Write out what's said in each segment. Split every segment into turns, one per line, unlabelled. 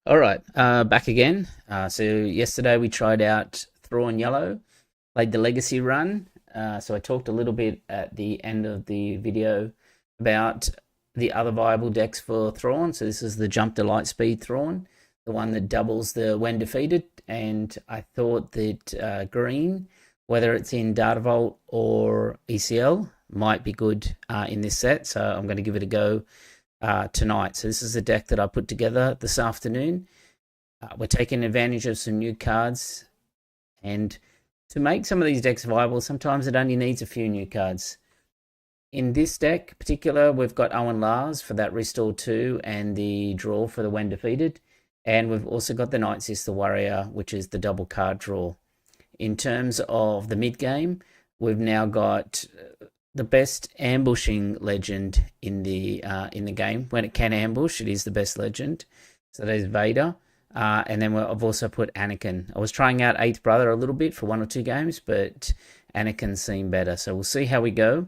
All right, back again. So yesterday we tried out Thrawn Yellow, played the Legacy run. So I talked a little bit at the end of the video about the other viable decks for Thrawn. So this is the Jump to Lightspeed Thrawn, the one that doubles the when defeated. And I thought that green, whether it's in Data Vault or ECL, might be good in this set. So I'm going to give it a go tonight. So this is a deck that I put together this afternoon. We're taking advantage of some new cards, and to make some of these decks viable, sometimes it only needs a few new cards. In this deck in particular, we've got Owen Lars for that Restore 2 and the draw for the when defeated. And we've also got the Night Sister Warrior, which is the double card draw. In terms of the mid game, we've now got the best ambushing legend in the game. When it can ambush, it is the best legend. So there's Vader. And then I've also put Anakin. I was trying out Eighth Brother a little bit for one or two games, but Anakin seemed better. So we'll see how we go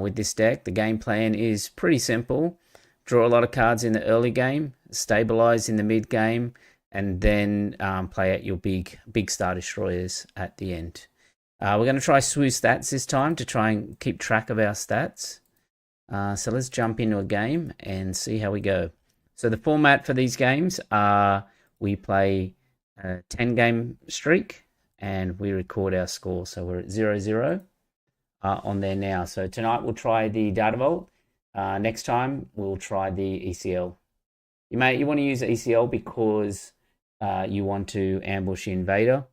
with this deck. The game plan is pretty simple. Draw a lot of cards in the early game, stabilize in the mid game, and then play out your big Star Destroyers at the end. We're going to try Swoo Stats this time to try and keep track of our stats. So let's jump into a game and see how we go. So the format for these games are we play a 10-game streak and we record our score. So we're at 0-0 on there now. So tonight we'll try the Data Vault. Next time we'll try the ECL. You want to use ECL because you want to ambush Invader.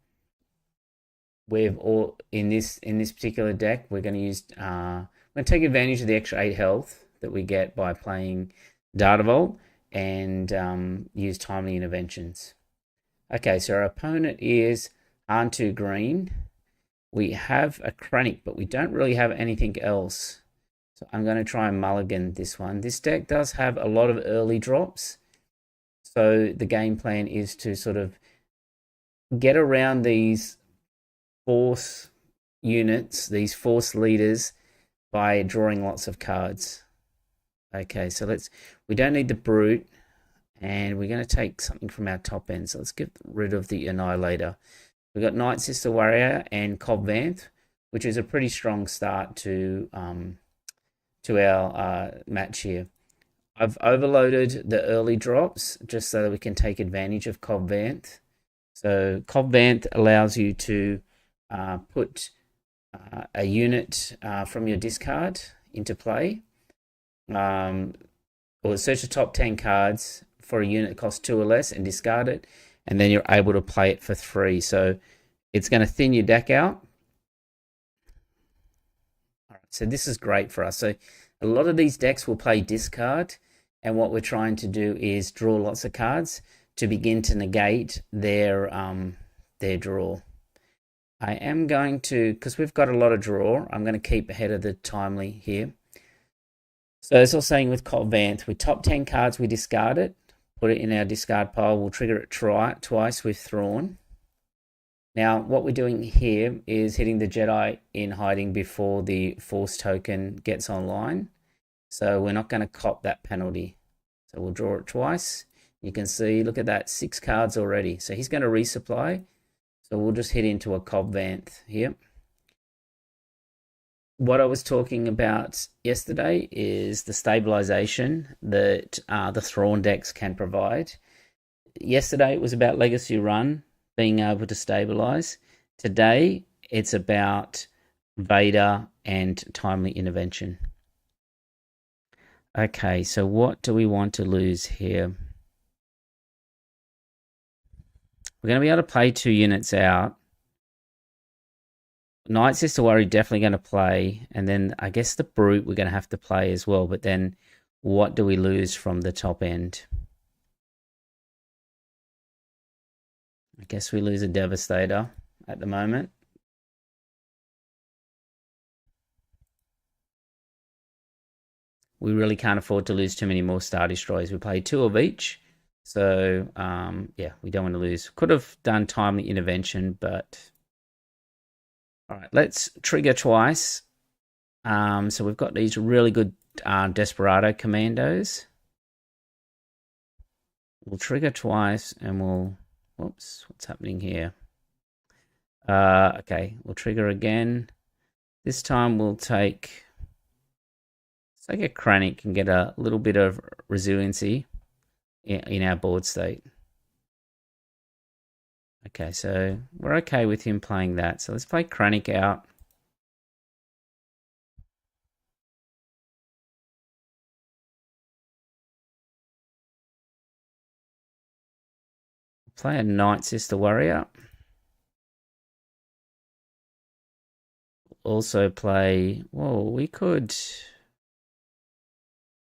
We've all in this particular deck, we're going to use we're going to take advantage of the extra 8 health that we get by playing Data Vault and use timely interventions. Okay, so our opponent is Thrawn Green. We have a Krennic, but we don't really have anything else. So I'm going to try and mulligan this one. This deck does have a lot of early drops. So the game plan is to sort of get around these force units, these force leaders, by drawing lots of cards. Okay, so we don't need the Brute, and we're going to take something from our top end. So let's get rid of the Annihilator. We've got Night Sister Warrior and Cobb Vanth, which is a pretty strong start to our match here. I've overloaded the early drops just so that we can take advantage of Cobb Vanth. So Cobb Vanth allows you to put a unit from your discard into play, or search the top 10 cards for a unit that costs 2 or less and discard it, and then you're able to play it for 3. So it's going to thin your deck out. All right, so this is great for us. So a lot of these decks will play discard, and what we're trying to do is draw lots of cards to begin to negate their draw. I am going to, because we've got a lot of draw, I'm going to keep ahead of the timely here. So as I was saying with Cobb Vanth, with top 10 cards, we discard it, put it in our discard pile. We'll trigger it twice with Thrawn. Now, what we're doing here is hitting the Jedi in hiding before the Force token gets online. So we're not going to cop that penalty. So we'll draw it twice. You can see, look at that, 6 cards already. So he's going to resupply. So we'll just hit into a Cobb Vanth here. What I was talking about yesterday is the stabilization that the Thrawn decks can provide. Yesterday it was about Legacy Run, being able to stabilize. Today it's about Vader and timely intervention. Okay, so what do we want to lose here? We're going to be able to play 2 units out. Night Sister Warrior definitely going to play, and then I guess the Brute we're going to have to play as well, but then what do we lose from the top end? I guess we lose a Devastator at the moment. We really can't afford to lose too many more Star Destroyers. We play 2 of each. So, yeah, we don't want to lose. Could have done timely intervention, but... All right, let's trigger twice. So we've got these really good Desperado Commandos. We'll trigger twice and we'll... Whoops, what's happening here? Okay, we'll trigger again. This time we'll take... Let's take a Kranich and get a little bit of resiliency in our board state. Okay, so we're okay with him playing that. So let's play Kranich out. Play a Night Sister Warrior. Also play... Whoa, we could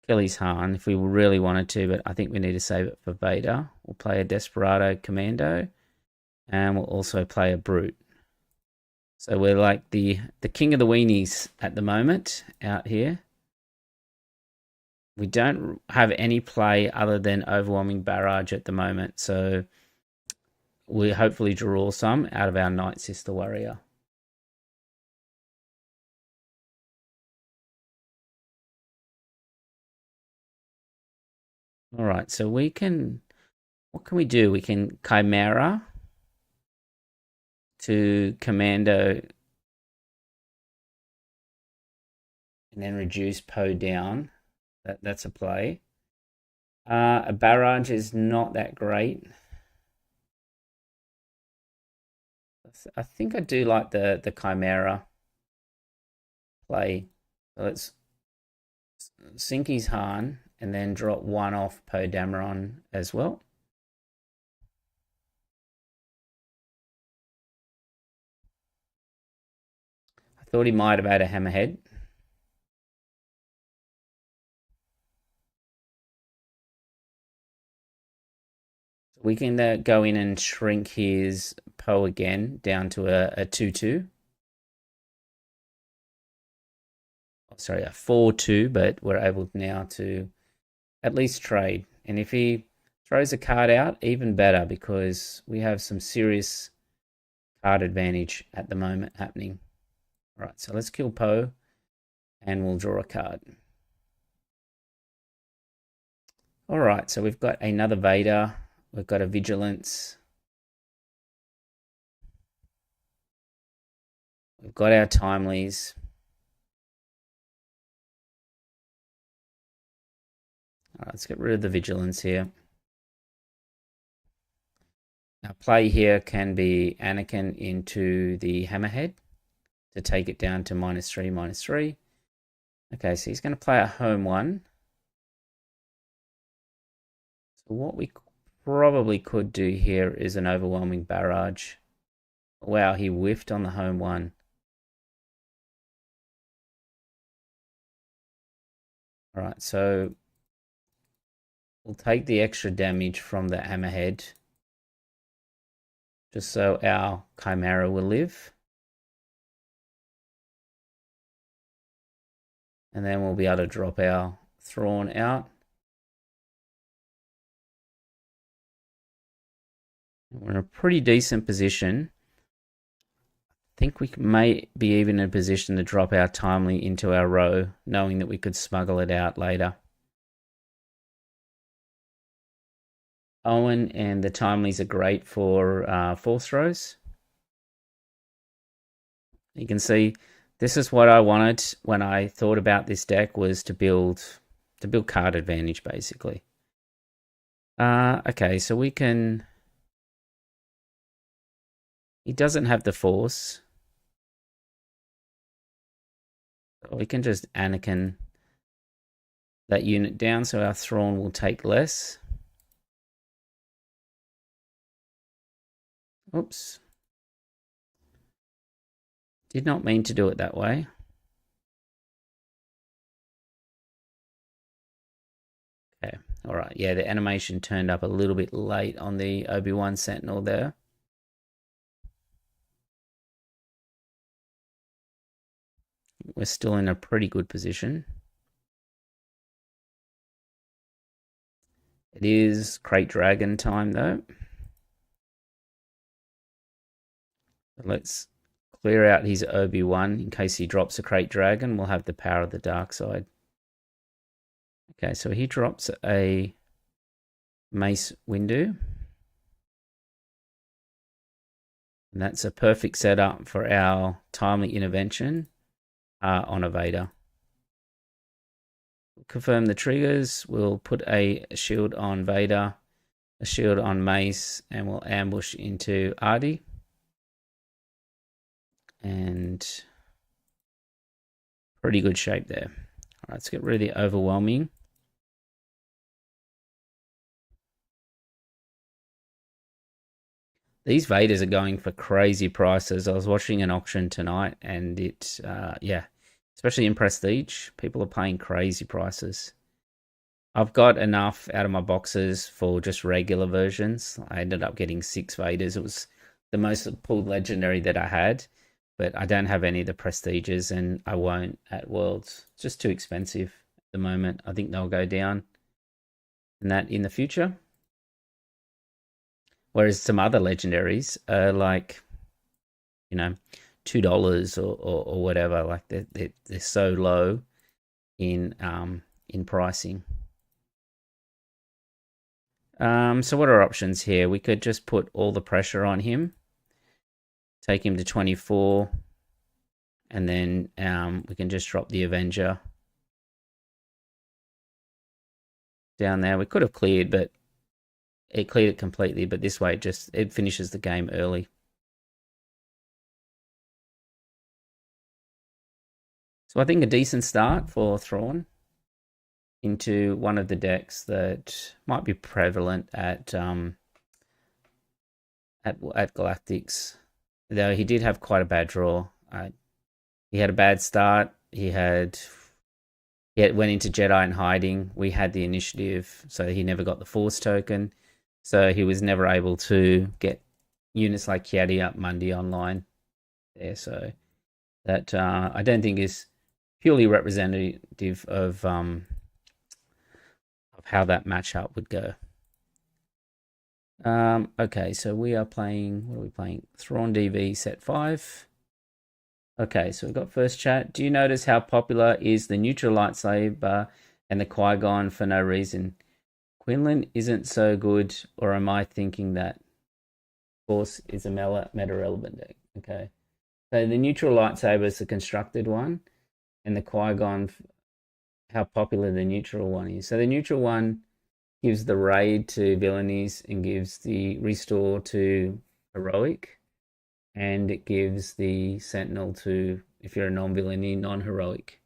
kill his Han if we really wanted to, but I think we need to save it for Vader. We'll play a Desperado Commando, and we'll also play a Brute. So we're like the king of the weenies at the moment out here. We don't have any play other than Overwhelming Barrage at the moment, so we hopefully draw some out of our Night Sister Warrior. All right, so we can... What can we do? We can Chimera to Commando and then reduce Poe down. That's a play. A Barrage is not that great. I think I do like the Chimera play. So let's sink his Han and then drop one off Poe Dameron as well. I thought he might have had a Hammerhead. We can go in and shrink his Poe again down to a 2-2. Oh, sorry, a 4-2, but we're able now to at least trade. And if he throws a card out, even better, because we have some serious card advantage at the moment happening. All right, so let's kill Poe, and we'll draw a card. All right, so we've got another Vader. We've got a Vigilance. We've got our Timelies. All right, let's get rid of the Vigilance here. Our play here can be Anakin into the Hammerhead to take it down to -3/-3. Okay, so he's going to play a home one. So what we probably could do here is an Overwhelming Barrage. Wow, he whiffed on the home one. All right, so we'll take the extra damage from the Hammerhead just so our Chimera will live. And then we'll be able to drop our Thrawn out. We're in a pretty decent position. I think we may be even in a position to drop our Timely into our row, knowing that we could smuggle it out later. Owen and the Timelies are great for force throws. You can see this is what I wanted when I thought about this deck, was to build card advantage basically. Okay, so we can... He doesn't have the force. We can just Anakin that unit down so our Thrawn will take less. Oops. Did not mean to do it that way. Okay, all right. Yeah, the animation turned up a little bit late on the Obi-Wan Sentinel there. We're still in a pretty good position. It is Crate Dragon time though. Let's clear out his Obi-Wan in case he drops a Crate Dragon. We'll have the power of the dark side. Okay, so he drops a Mace Windu. And that's a perfect setup for our timely intervention on a Vader. Confirm the triggers. We'll put a shield on Vader, a shield on Mace, and we'll ambush into Artie. And pretty good shape there. All right, let's get rid of the overwhelming. These Vaders are going for crazy prices. I was watching an auction tonight, and yeah, especially in Prestige, people are paying crazy prices. I've got enough out of my boxes for just regular versions. I ended up getting 6 Vaders. It was the most pulled legendary that I had, but I don't have any of the Prestiges, and I won't at Worlds. It's just too expensive at the moment. I think they'll go down and that in the future. Whereas some other legendaries are like, $2 or whatever. Like they're so low in pricing. So what are options here? We could just put all the pressure on him, take him to 24, and then we can just drop the Avenger down there. We could have cleared, but it cleared it completely. But this way, it finishes the game early. So I think a decent start for Thrawn into one of the decks that might be prevalent at Galactics. Though he did have quite a bad draw. He had a bad start. He went into Jedi in hiding. We had the initiative, so he never got the Force token. So he was never able to get units like Kiadi up Mundi online there. So that I don't think is purely representative of how that matchup would go. Okay, so we are playing. What are we playing? Thrawn DV set 5. Okay, so we've got first chat. Do you notice how popular is the neutral lightsaber and the Qui-Gon for no reason? Quinlan isn't so good, or am I thinking that Force is a meta-relevant deck? Okay. So the neutral lightsaber is the constructed one, and the Qui-Gon, how popular the neutral one is. So the neutral one gives the raid to villainies and gives the restore to heroic, and it gives the sentinel to, if you're a non-villainy, non-heroic.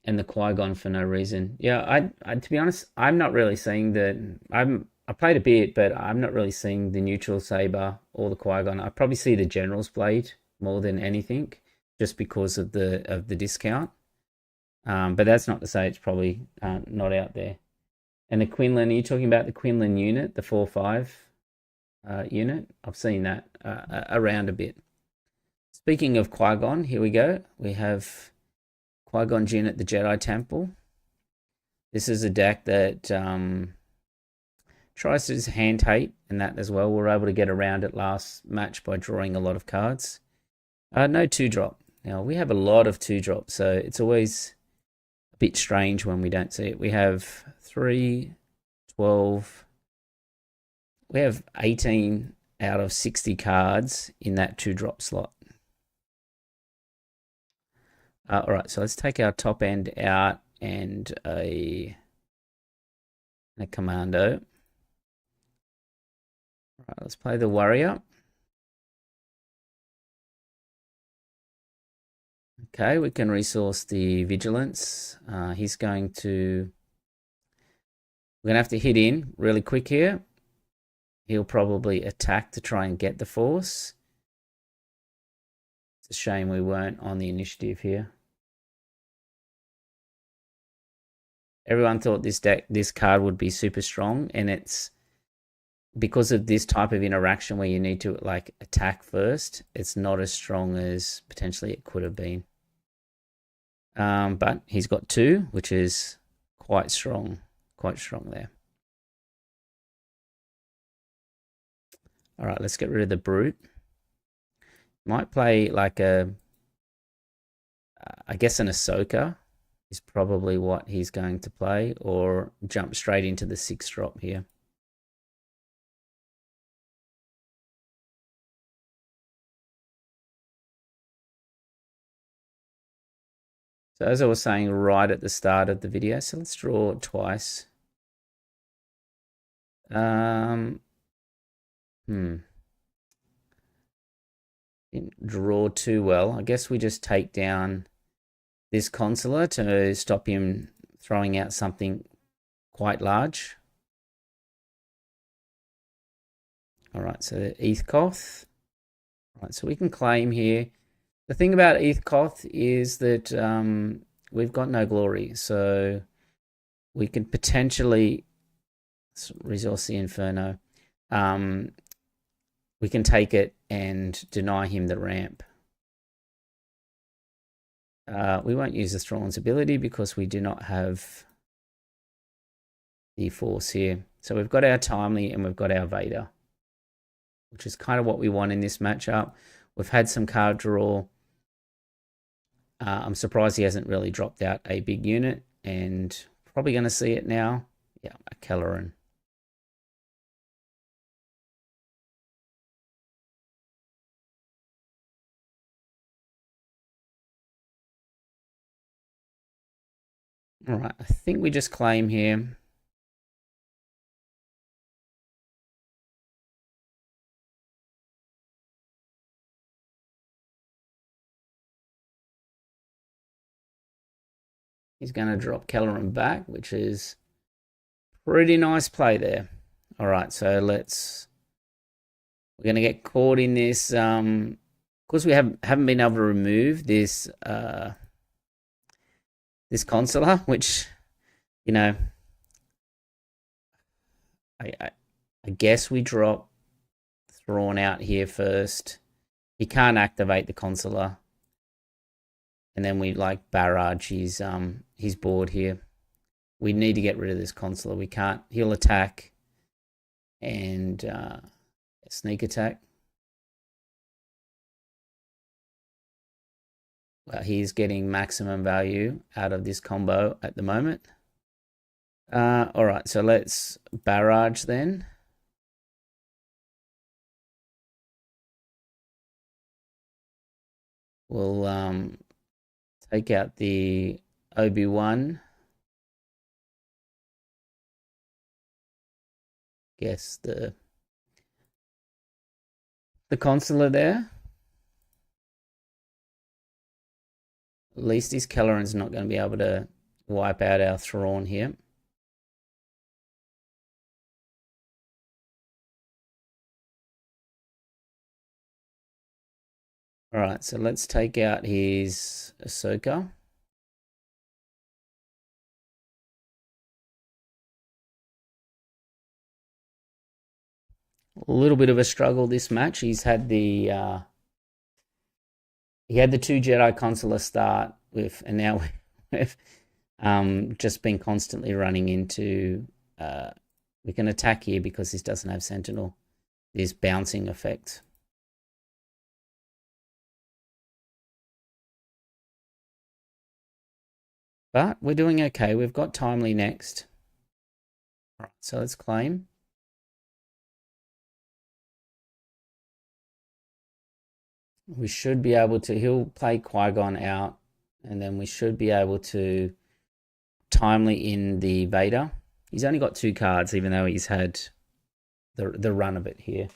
And the Qui-Gon for no reason. Yeah, I to be honest, I'm not really seeing that. I played a bit, but I'm not really seeing the neutral saber or the Qui-Gon. I probably see the General's blade more than anything, just because of the discount. But that's not to say it's probably not out there. And the Quinlan, are you talking about the Quinlan unit, the 4/5 unit? I've seen that around a bit. Speaking of Qui-Gon, here we go. We have Qui-Gon Jinn at the Jedi Temple. This is a deck that tries to hand hate and that as well. We were able to get around it last match by drawing a lot of cards. No 2-drop. Now, we have a lot of 2-drops, so it's always a bit strange when we don't see it. We have 3, 12. We have 18 out of 60 cards in that 2-drop slot. All right, so let's take our top end out and a commando. All right, let's play the warrior. Okay, we can resource the vigilance. He's going to... We're going to have to hit in really quick here. He'll probably attack to try and get the force. It's a shame we weren't on the initiative here. Everyone thought this card would be super strong, and it's because of this type of interaction where you need to like attack first. It's not as strong as potentially it could have been. But he's got 2, which is quite strong there. All right, let's get rid of the brute. Might play like I guess an Ahsoka is probably what he's going to play, or jump straight into the 6 drop here. So as I was saying right at the start of the video, so let's draw twice. Didn't draw too well. I guess we just take down this consular to stop him throwing out something quite large. All right, so Eathcoth. All right, so we can claim here. The thing about Eathcoth is that we've got no glory, so we could potentially resource the Inferno. We can take it and deny him the ramp. We won't use the Thrawn's ability because we do not have the Force here. So we've got our Timely and we've got our Vader, which is kind of what we want in this matchup. We've had some card draw. I'm surprised he hasn't really dropped out a big unit, and probably going to see it now. Yeah, a Kelleran. All right, I think we just claim here. He's going to drop Kelleran back, which is pretty nice play there. All right, so we're going to get caught in this. Of course, we haven't been able to remove this this consular, which, you know, I guess we drop Thrawn out here first. He can't activate the consular. And then we like barrage his board here. We need to get rid of this consular. We can't. He'll attack and sneak attack. Well, he's getting maximum value out of this combo at the moment. All right, so let's barrage then. We'll take out the Obi-Wan. Guess the consular there. At least his Kelleran's not going to be able to wipe out our Thrawn here. All right, so let's take out his Ahsoka. A little bit of a struggle this match. He's had the he had the 2 Jedi consular start with, and now we've just been constantly running into. We can attack here because this doesn't have Sentinel. This bouncing effect. But we're doing okay. We've got Timely next. All right, so let's claim. We should be able to, he'll play Qui-Gon out, and then we should be able to Timely in the Vader. He's only got 2 cards, even though he's had the run of it here.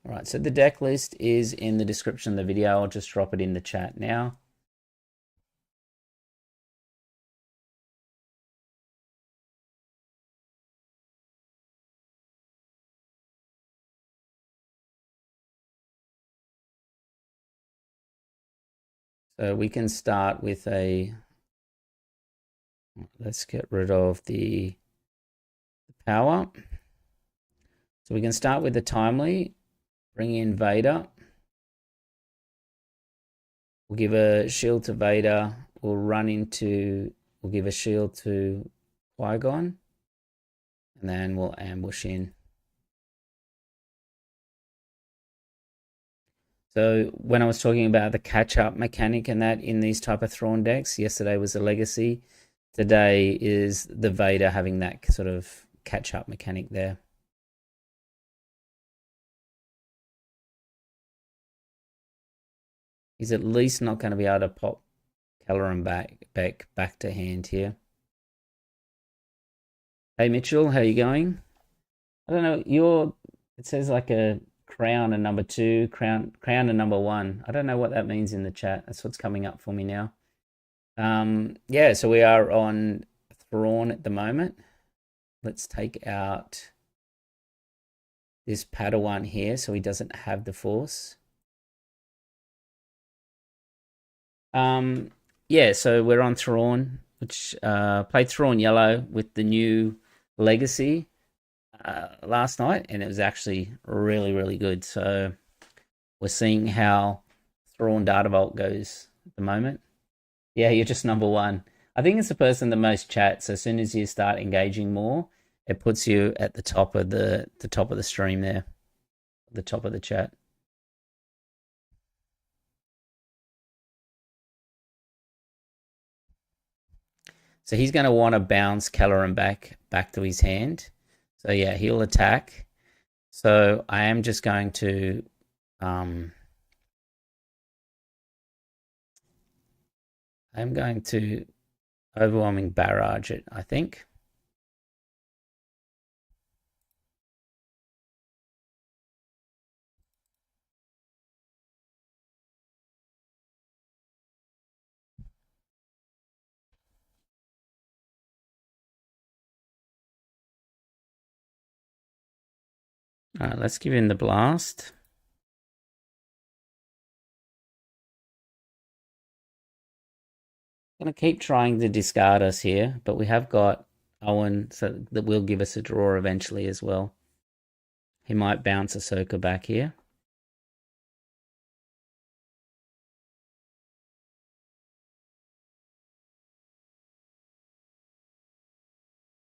All right, so the deck list is in the description of the video. I'll just drop it in the chat now. So we can start with let's get rid of the power. So we can start with the Timely, bring in Vader. We'll give a shield to Vader. We'll give a shield to Qui-Gon. And then we'll ambush in. So when I was talking about the catch-up mechanic and that in these type of Thrawn decks, yesterday was the Legacy. Today is the Vader having that sort of catch-up mechanic there. He's at least not going to be able to pop Caloran back to hand here. Hey Mitchell, how you going? I don't know. It says like a crown and number 2, crown and number 1. I don't know what that means in the chat. That's what's coming up for me now. Yeah, so we are on Thrawn at the moment. Let's take out this Padawan here so he doesn't have the Force. Yeah, so we're on Thrawn, which played Thrawn Yellow with the new Legacy last night, and it was actually really, really good. So we're seeing how Thrawn Data Vault goes at the moment. Yeah, you're just number 1. I think it's the person that most chats. So as soon as you start engaging more, it puts you at the top of the stream there, the top of the chat. So he's going to want to bounce Caloran back to his hand. So yeah, he'll attack. So I am just going to overwhelming barrage it, I think. All right, let's give him the blast. Going to keep trying to discard us here, but we have got Owen, so that will give us a draw eventually as well. He might bounce Ahsoka back here.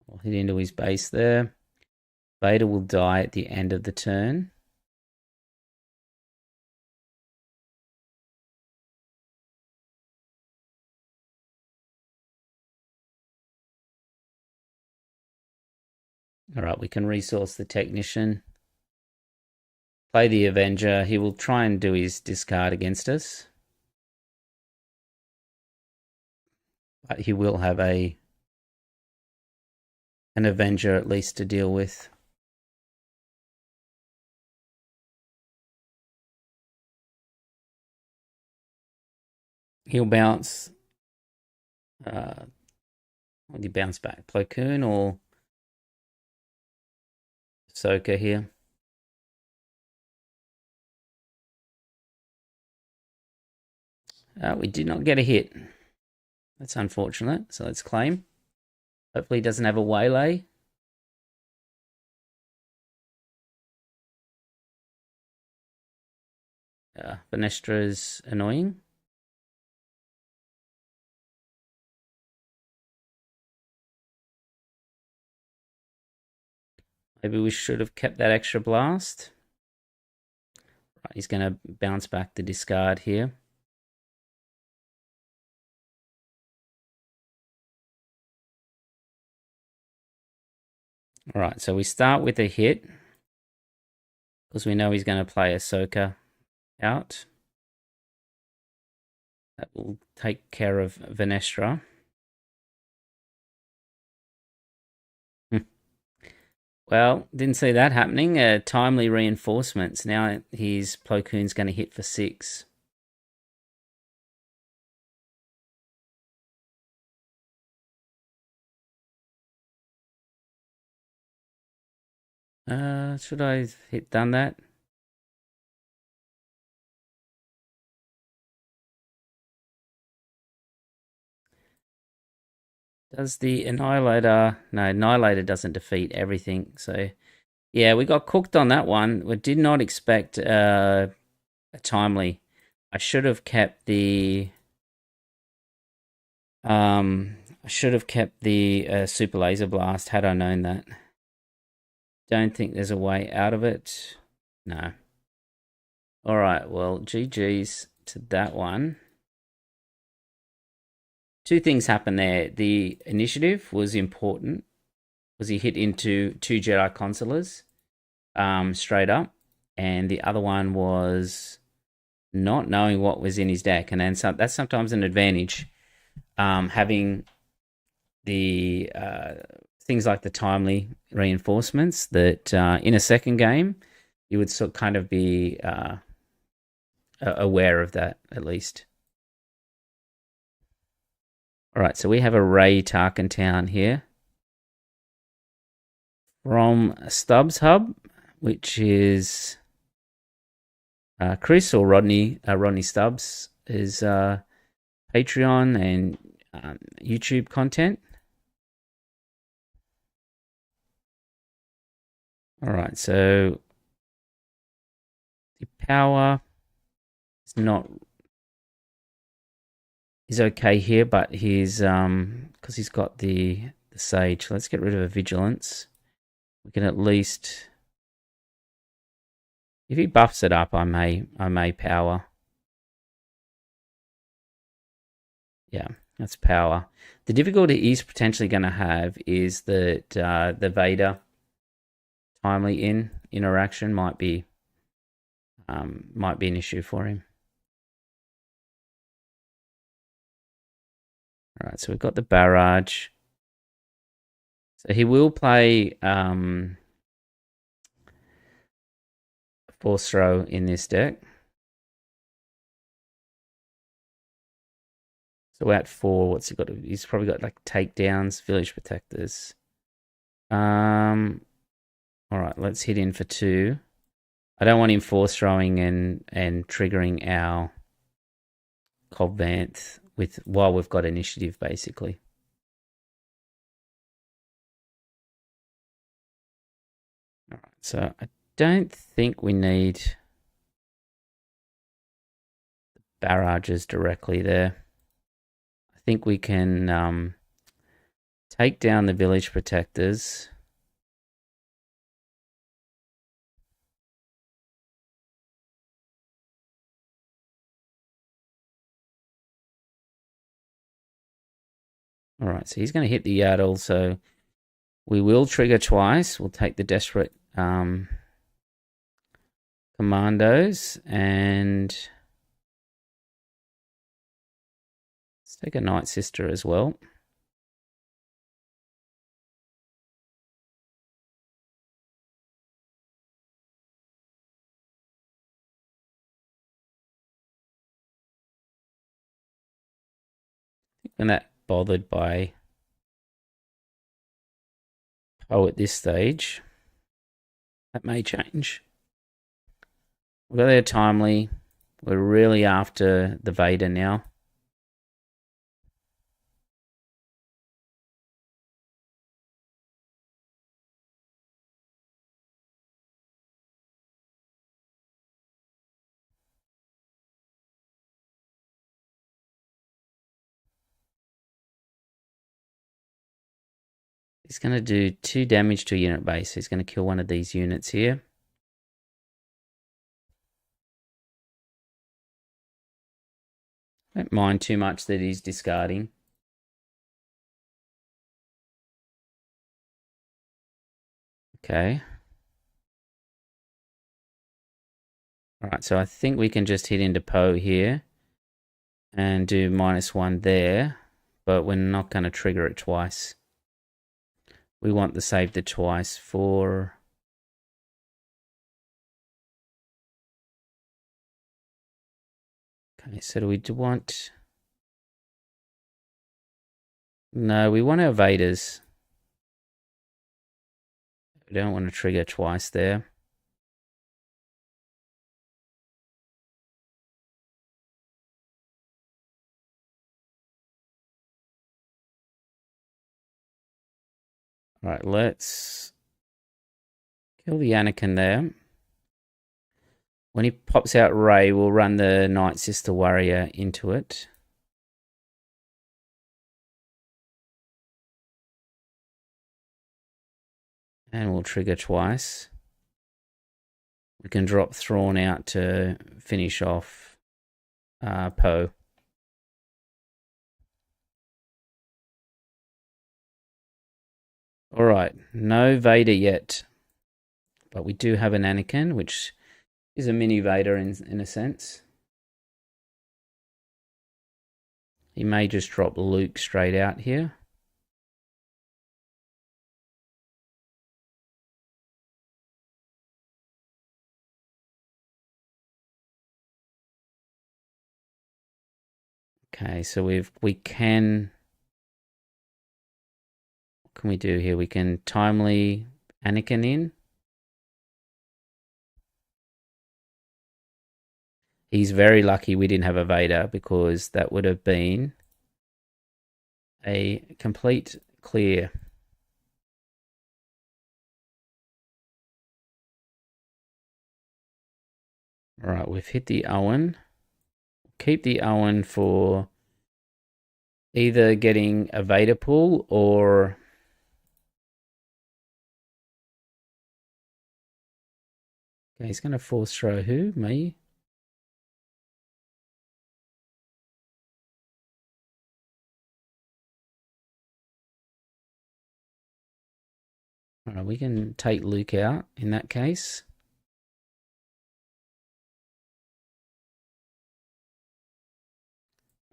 We'll hit into his base there. Vader will die at the end of the turn. All right, we can resource the Technician. Play the Avenger. He will try and do his discard against us. But he will have an Avenger at least to deal with. He'll bounce. Will he bounce back? Plo Koon or Ahsoka here? We did not get a hit. That's unfortunate. So let's claim. Hopefully he doesn't have a waylay. Venestra's annoying. Maybe we should have kept that extra blast. Right, he's going to bounce back the discard here. All right, so we start with a hit because we know he's going to play Ahsoka out. That will take care of Venestra. Well, didn't see that happening. Timely reinforcements. Now his Plo Koon's going to hit for 6. Should I have done that? Does the Annihilator... No, Annihilator doesn't defeat everything. So, yeah, we got cooked on that one. We did not expect a timely. I should have kept the... Super Laser Blast had I known that. Don't think there's a way out of it. No. All right, well, GG's to that one. Two things happened there. The initiative was important, was he hit into two Jedi consulars straight up, and the other one was not knowing what was in his deck, and then that's sometimes an advantage. Having the things like the timely reinforcements that in a second game you would sort of kind of be aware of that at least. All right, so we have a Ray Tarkin town here from Stubbs Hub, which is Chris or Rodney. Rodney Stubbs is Patreon and YouTube content. All right, so the power is not is okay here, but he's because he's got the sage. Let's get rid of a vigilance. We can at least, if he buffs it up, I may power. Yeah, that's power. The difficulty he's potentially going to have is that the Vader timely interaction might be an issue for him. All right, so we've got the barrage. So he will play force throw in this deck. So at 4, what's he got? He's probably got like takedowns, village protectors. All right, let's hit in for 2. I don't want him force throwing and triggering our Cobb Vanth while we've got initiative, basically. All right, so I don't think we need barrages directly there. I think we can take down the village protectors. All right, so he's going to hit the Yaddle, so we will trigger twice. We'll take the desperate commandos and let's take a Night Sister as well. I'm not bothered by Poe at this stage. That may change. We've got there timely. We're really after the Vader now. He's going to do 2 damage to a unit base. He's going to kill one of these units here. Don't mind too much that he's discarding. Okay. All right, so I think we can just hit into Poe here and do -1 there, but we're not going to trigger it twice. We want the save the twice for... Okay, so do we want... No, we want our Vaders. We don't want to trigger twice there. All right, let's kill the Anakin there. When he pops out Rey, we'll run the Night Sister Warrior into it. And we'll trigger twice. we can drop Thrawn out to finish off Poe. All right, no Vader yet, but we do have an Anakin, which is a mini Vader in a sense. He may just drop Luke straight out here. Okay, so we can. What can we do here? We can timely Anakin in. He's very lucky we didn't have a Vader, because that would have been a complete clear. All right, we've hit the Owen. Keep the Owen for either getting a Vader pull or okay, he's going to force throw who? Me? All right, we can take Luke out in that case.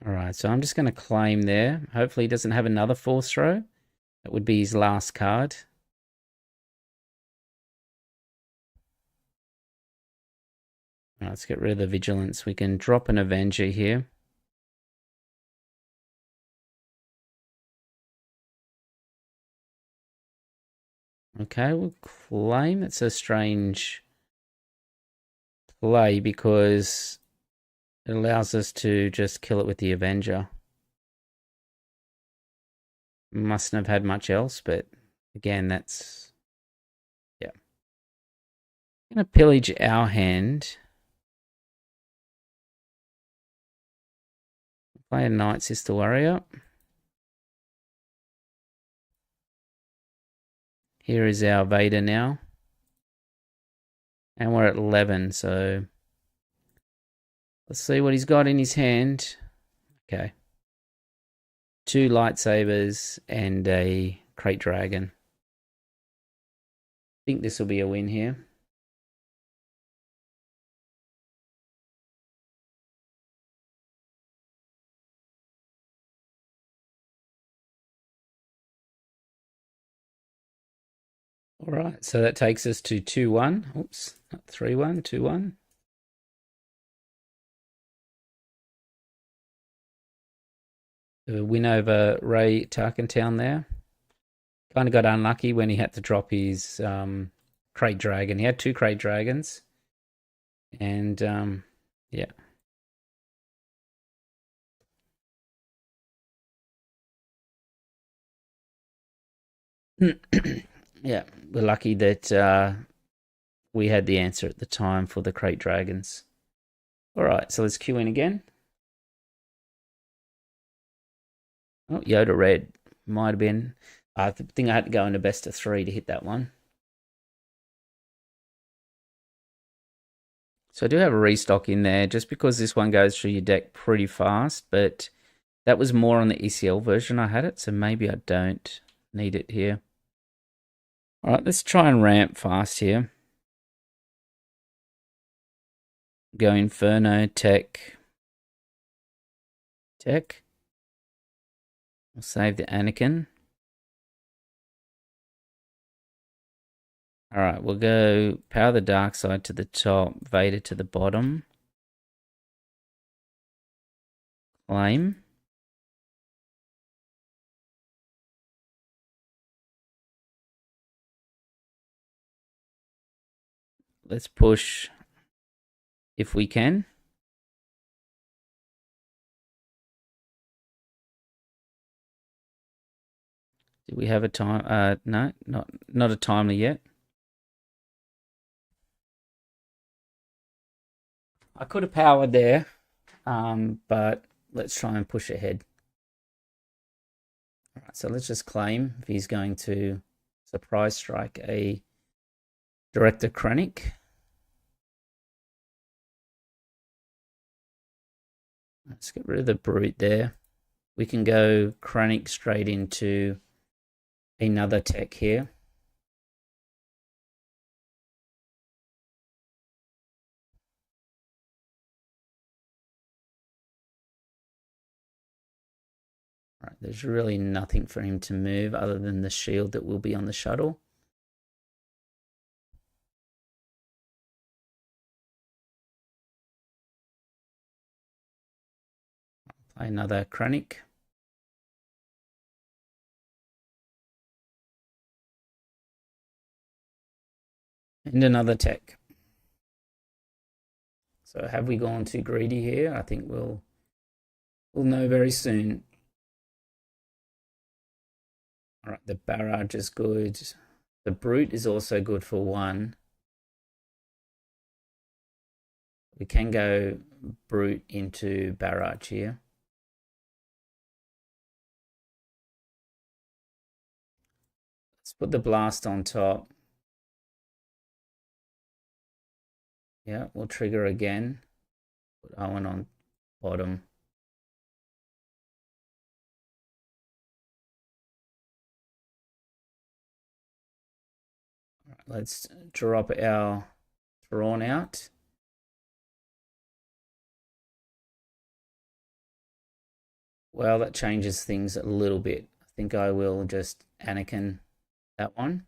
All right, so I'm just going to claim there. Hopefully he doesn't have another force throw. That would be his last card. All right, let's get rid of the vigilance. We can drop an Avenger here. Okay, we'll claim. It's a strange play because it allows us to just kill it with the Avenger. Mustn't have had much else, but again, that's... yeah. I'm going to pillage our hand. Play a Night Sister Warrior. Here is our Vader now. And we're at 11, so... let's see what he's got in his hand. Okay. 2 lightsabers and a Krayt Dragon. I think this will be a win here. All right, so that takes us to 2-1. Oops, not 3-1, 2-1. The win over Ray Tarkin there. Kind of got unlucky when he had to drop his Krayt Dragon. He had 2 Krayt Dragons. And, yeah. Yeah, we're lucky that we had the answer at the time for the Krayt Dragons. All right, so let's queue in again. Oh, Yoda red. Might have been. I think I had to go into best of 3 to hit that one. So I do have a restock in there, just because this one goes through your deck pretty fast, but that was more on the ECL version I had it, so maybe I don't need it here. All right, let's try and ramp fast here. Go Inferno, Tech. We'll save the Anakin. All right, we'll go Power the Dark Side to the top, Vader to the bottom. Claim. Let's push if we can. Do we have a time? No, not a timely yet. I could have powered there, but let's try and push ahead. All right, so let's just claim if he's going to surprise strike a Director Krennic. Let's get rid of the brute there. We can go Krennic straight into another tech here. Right, there's really nothing for him to move other than the shield that will be on the shuttle. Play another Krennic. And another tech. So have we gone too greedy here? I think we'll know very soon. All right, the barrage is good. The brute is also good for 1. We can go brute into barrage here. Let's put the blast on top. Yeah, we'll trigger again. Put Owen on bottom. All right, let's drop our Thrawn out. Well, that changes things a little bit. I think I will just Anakin that one.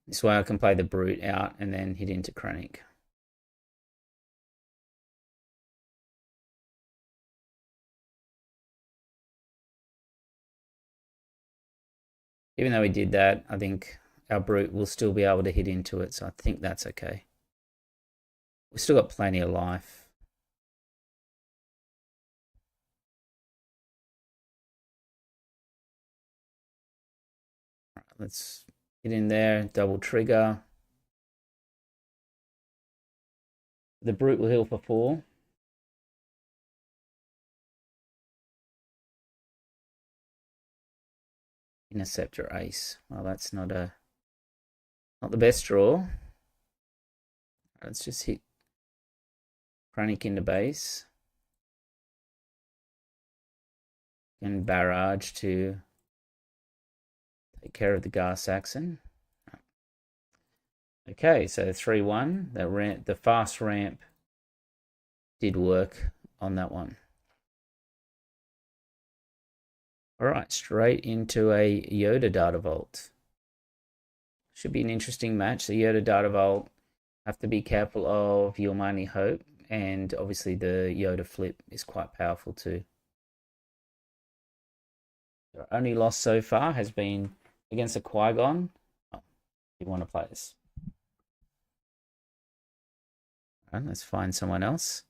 This way I can play the brute out and then hit into Krennic. Even though we did that, I think our brute will still be able to hit into it, so I think that's okay. We've still got plenty of life. All right, let's get in there, double trigger. The brute will heal for 4. Interceptor ace. Well, that's not the best draw. Let's just hit Krennic into base. And barrage to take care of the Gar Saxon. Okay, so 3-1. The fast ramp did work on that one. All right, straight into a Yoda data vault. Should be an interesting match. The Yoda data vault, have to be careful of Your Mighty Hope, and obviously the Yoda flip is quite powerful too. Our only loss so far has been against a Qui-Gon. Oh, you want to play this? All right, let's find someone else.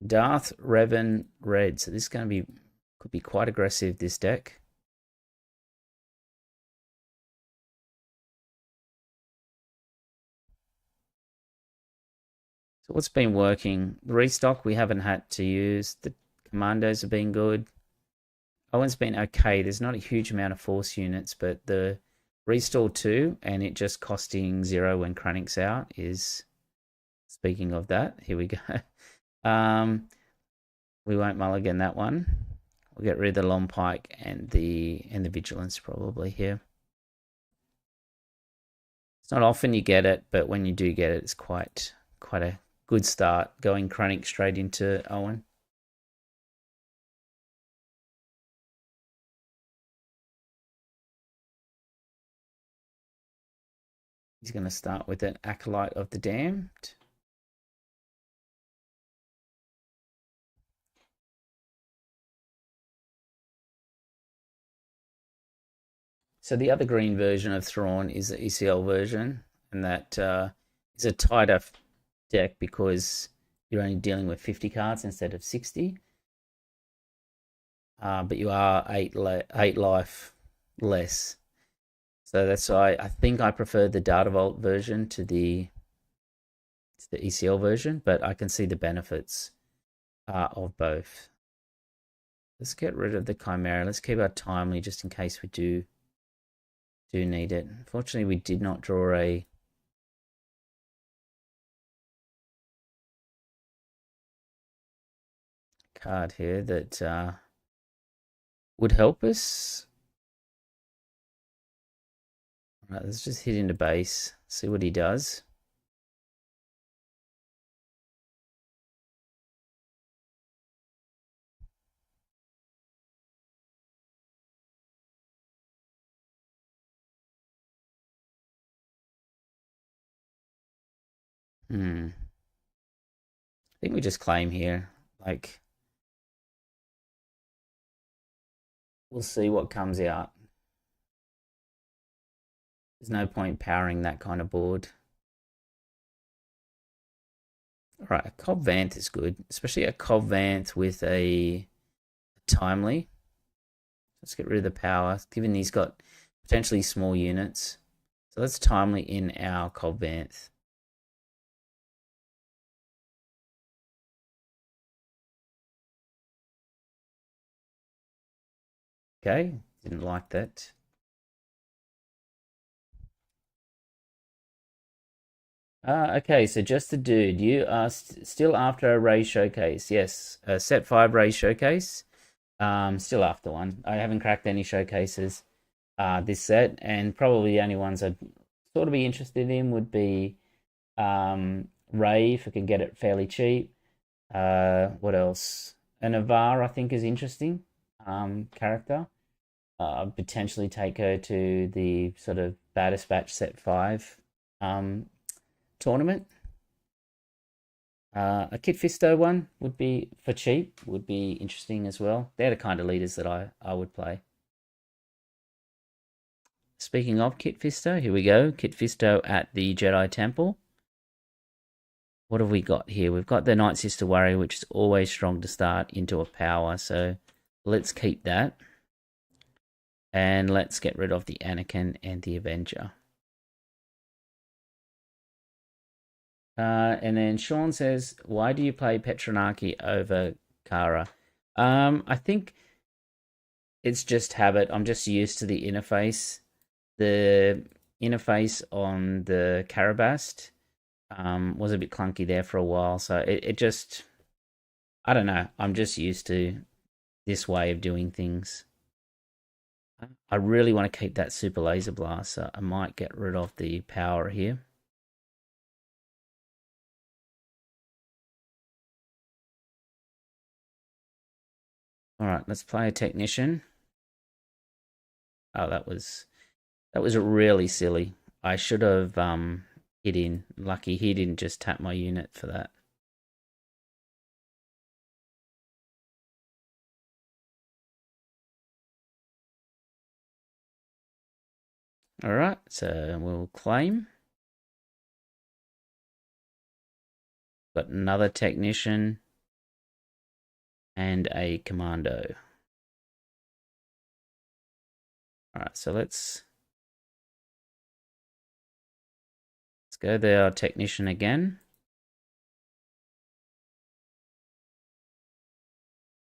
Darth Revan Red. So this is going to could be quite aggressive, this deck. So what's been working? The restock we haven't had to use. The commandos have been good. Owen's been okay. There's not a huge amount of force units, but the restore 2 and it just costing 0 when Krennic's out is, speaking of that, here we go. We won't mulligan that one. We'll get rid of the long pike and the vigilance probably here. It's not often you get it, but when you do get it, it's quite a good start, going Krennic straight into Owen. He's going to start with an Acolyte of the Damned. So the other green version of Thrawn is the ECL version, and that is a tighter deck because you're only dealing with 50 cards instead of 60. But you are 8 life less. So that's why I think I prefer the Data Vault version to the ECL version, but I can see the benefits of both. Let's get rid of the Chimera. Let's keep our timely just in case we do need it. Unfortunately, we did not draw a card here that would help us. All right, let's just hit into base, see what he does. I think we just claim here. Like, we'll see what comes out. There's no point powering that kind of board. All right, a Cobb Vanth is good, especially a Cobb Vanth with a timely. Let's get rid of the power, given he's got potentially small units. So let's timely in our Cobb Vanth. Okay, didn't like that. Okay, so just the dude. You are still after a Ray showcase. Yes, a set 5 Ray showcase. Still after one. I haven't cracked any showcases this set, and probably the only ones I'd sort of be interested in would be Ray if I can get it fairly cheap. What else? An Avar I think is interesting character. Potentially take her to the sort of Baris Batch set 5 tournament. A Kit Fisto one would be for cheap, would be interesting as well. They're the kind of leaders that I would play. Speaking of Kit Fisto, here we go. Kit Fisto at the Jedi Temple. What have we got here? We've got the Night Sister Warrior, which is always strong to start into a power. So let's keep that. And let's get rid of the Anakin and the Avenger. And then Sean says, why do you play Petronarchy over Kara? I think it's just habit. I'm just used to the interface. The interface on the Karabast was a bit clunky there for a while. So it just, I don't know. I'm just used to this way of doing things. I really want to keep that Super Laser Blast, so I might get rid of the power here. All right, let's play a Technician. Oh, that was really silly. I should have hit in. Lucky he didn't just tap my unit for that. All right, so we'll claim. Got another Technician and a Commando. All right, so let's go there, Technician again.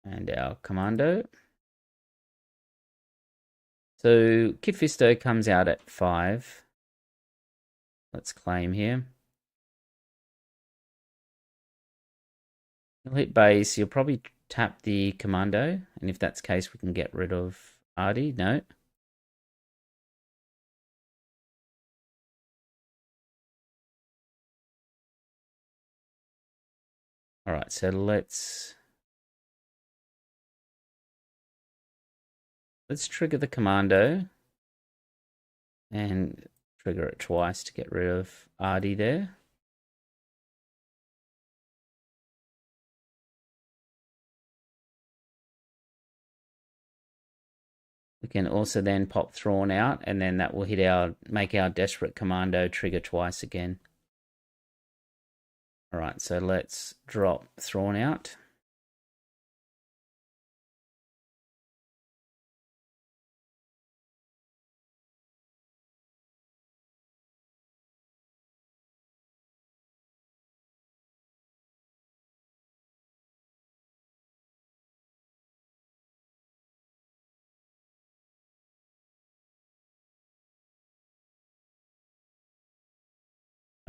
And our Commando. So Kit Fisto comes out at 5. Let's claim here. You'll hit base. You'll probably tap the Commando. And if that's the case, we can get rid of Artie. No. All right, so let's trigger the Commando and trigger it twice to get rid of Artie there. We can also then pop Thrawn out, and then that will make our Desperate Commando trigger twice again. All right, so let's drop Thrawn out.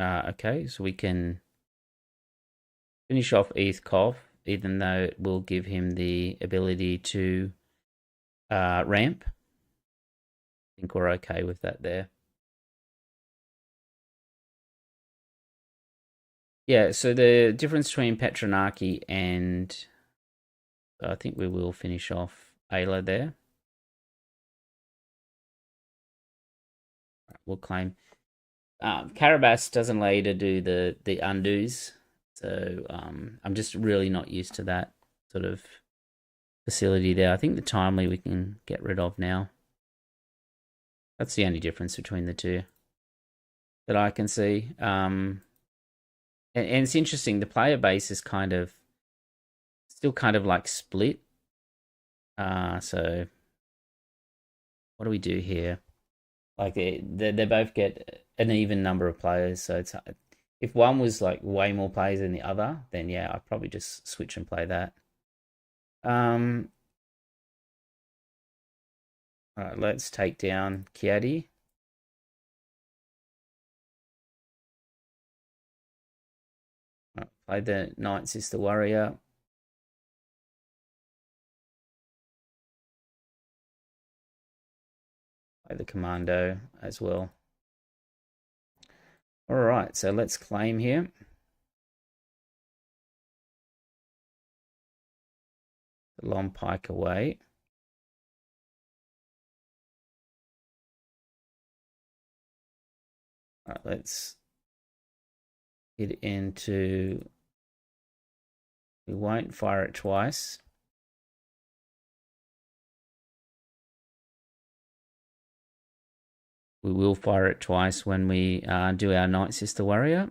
Okay, so we can finish off ETH Cough, even though it will give him the ability to ramp. I think we're okay with that there. Yeah, so the difference between Petronarchy and I think we will finish off Ayla there. We'll claim. Carabas doesn't allow you to do the undos, so I'm just really not used to that sort of facility there. I think the timely we can get rid of now. That's the only difference between the two that I can see. And it's interesting. The player base is still kind of like split. So what do we do here? Like they both get an even number of players. So it's if one was like way more players than the other, then yeah, I'd probably just switch and play that. All right, let's take down Kiadi. Right, play the Night Sister Warrior. Play the Commando as well. All right, so let's claim here. The Long Pike away. All right, let's hit into. We won't fire it twice. We will fire it twice when we do our Night Sister Warrior.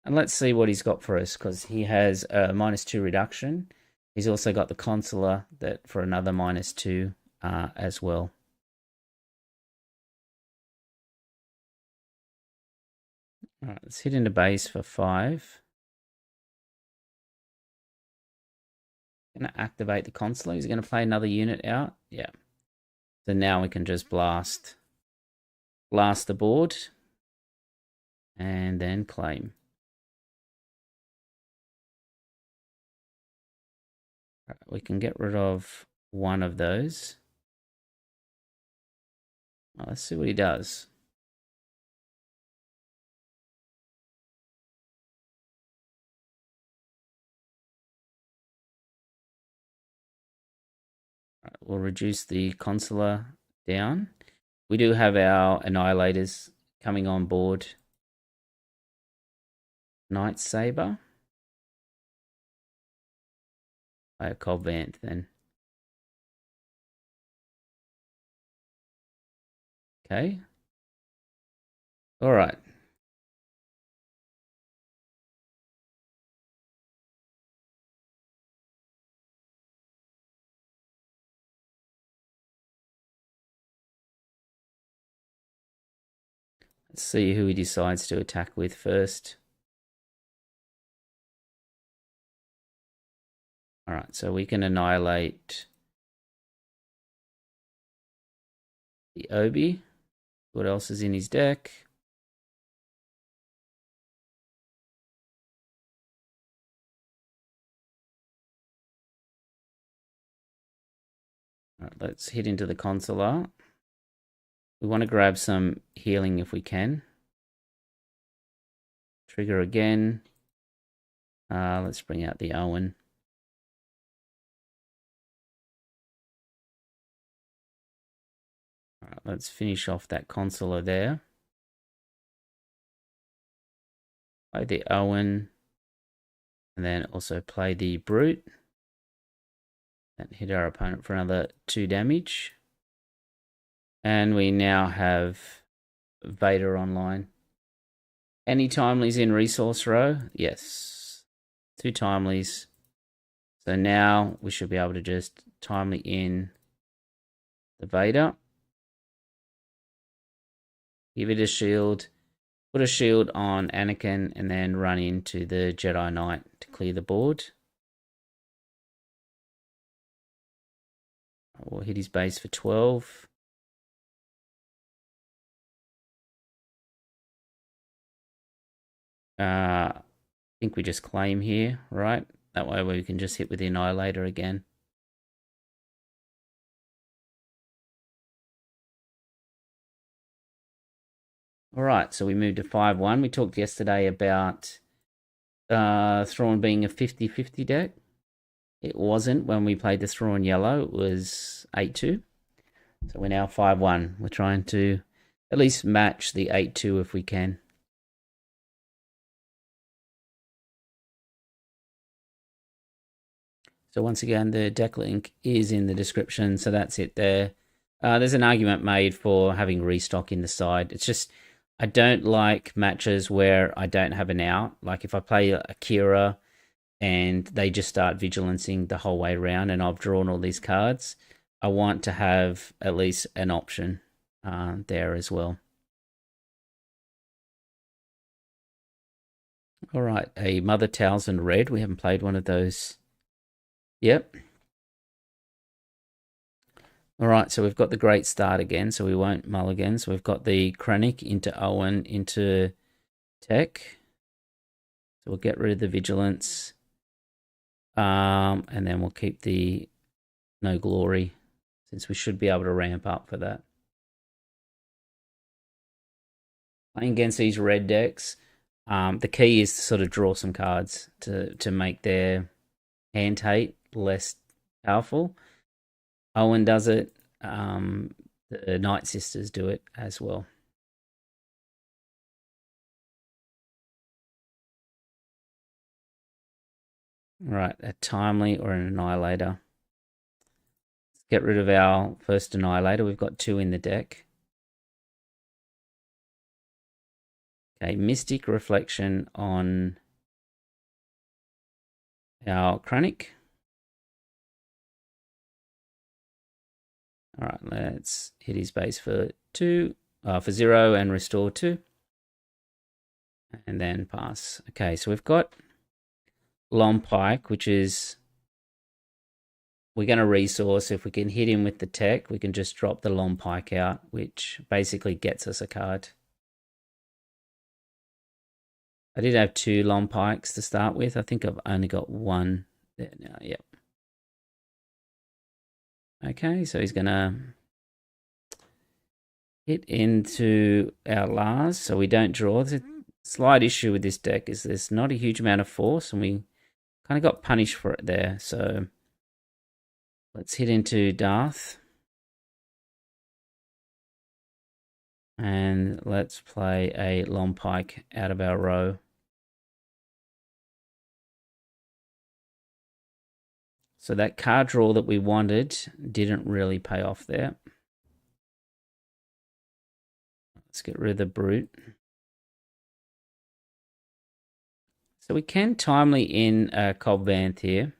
And let's see what he's got for us, because he has a -2 reduction. He's also got the Consular that for another -2 as well. All right, let's hit into base for 5. Going to activate the Consular. He's going to play another unit out. Yeah. So now we can just blast the board and then claim. Right, we can get rid of one of those. Well, let's see what he does. Right, we'll reduce the Consular down. We do have our Annihilators coming on board. Night Saber. Play a Cobb then. Okay. All right. Let's see who he decides to attack with first. All right, so we can annihilate the Obi. What else is in his deck? All right, let's hit into the Consular. We want to grab some healing if we can. Trigger again. Let's bring out the Owen. All right, let's finish off that Consular there. Play the Owen. And then also play the Brute. And hit our opponent for another 2 damage. And we now have Vader online. Any timelies in resource row? Yes. 2 timelies. So now we should be able to just timely in the Vader. Give it a shield. Put a shield on Anakin and then run into the Jedi Knight to clear the board. We'll hit his base for 12. I think we just claim here, right? That way we can just hit with the Annihilator again. All right, so we moved to 5-1. We talked yesterday about Thrawn being a 50-50 deck. It wasn't when we played the Thrawn Yellow. It was 8-2. So we're now 5-1. We're trying to at least match the 8-2 if we can. So once again, the deck link is in the description. So that's it there. There's an argument made for having restock in the side. It's just, I don't like matches where I don't have an out. Like if I play Akira and they just start vigilancing the whole way around and I've drawn all these cards, I want to have at least an option there as well. All right, a Mother Talzin red. We haven't played one of those. Yep. All right, so we've got the great start again, so we won't mulligan. So we've got the Krennic into Owen into Tech. So we'll get rid of the Vigilance. And then we'll keep the No Glory, since we should be able to ramp up for that. Playing against these red decks, the key is to sort of draw some cards to make their hand hate less powerful. Owen does it. The Night Sisters do it as well. Right, a Timely or an Annihilator. Let's get rid of our first Annihilator. We've got 2 in the deck. Okay, Mystic Reflection on our Krennic. All right, let's hit his base for 0 and restore 2. And then pass. Okay, so we've got Long Pike, which is, we're going to resource. If we can hit him with the tech, we can just drop the Long Pike out, which basically gets us a card. I did have 2 Long Pikes to start with. I think I've only got 1 there now. Yep. Okay, so he's going to hit into our Lars, so we don't draw. There's a slight issue with this deck is there's not a huge amount of force, and we kind of got punished for it there. So let's hit into Darth. And let's play a Long Pike out of our row. So that card draw that we wanted didn't really pay off there. Let's get rid of the Brute. So we can Timely in Cobb Vanth here.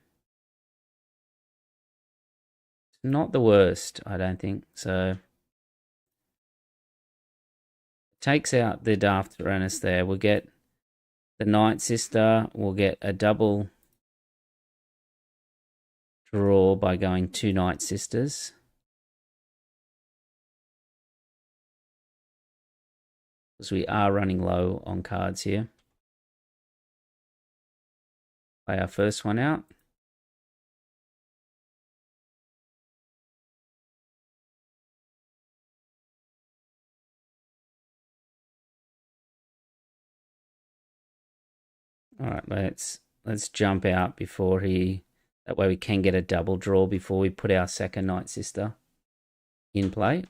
It's not the worst, I don't think. So takes out the Darth Tyrannus there. We'll get the Night Sister. We'll get a double draw by going 2 Night Sisters. Because we are running low on cards here. Play our first one out. All right, let's jump out before he. That way we can get a double draw before we put our second Night Sister in play.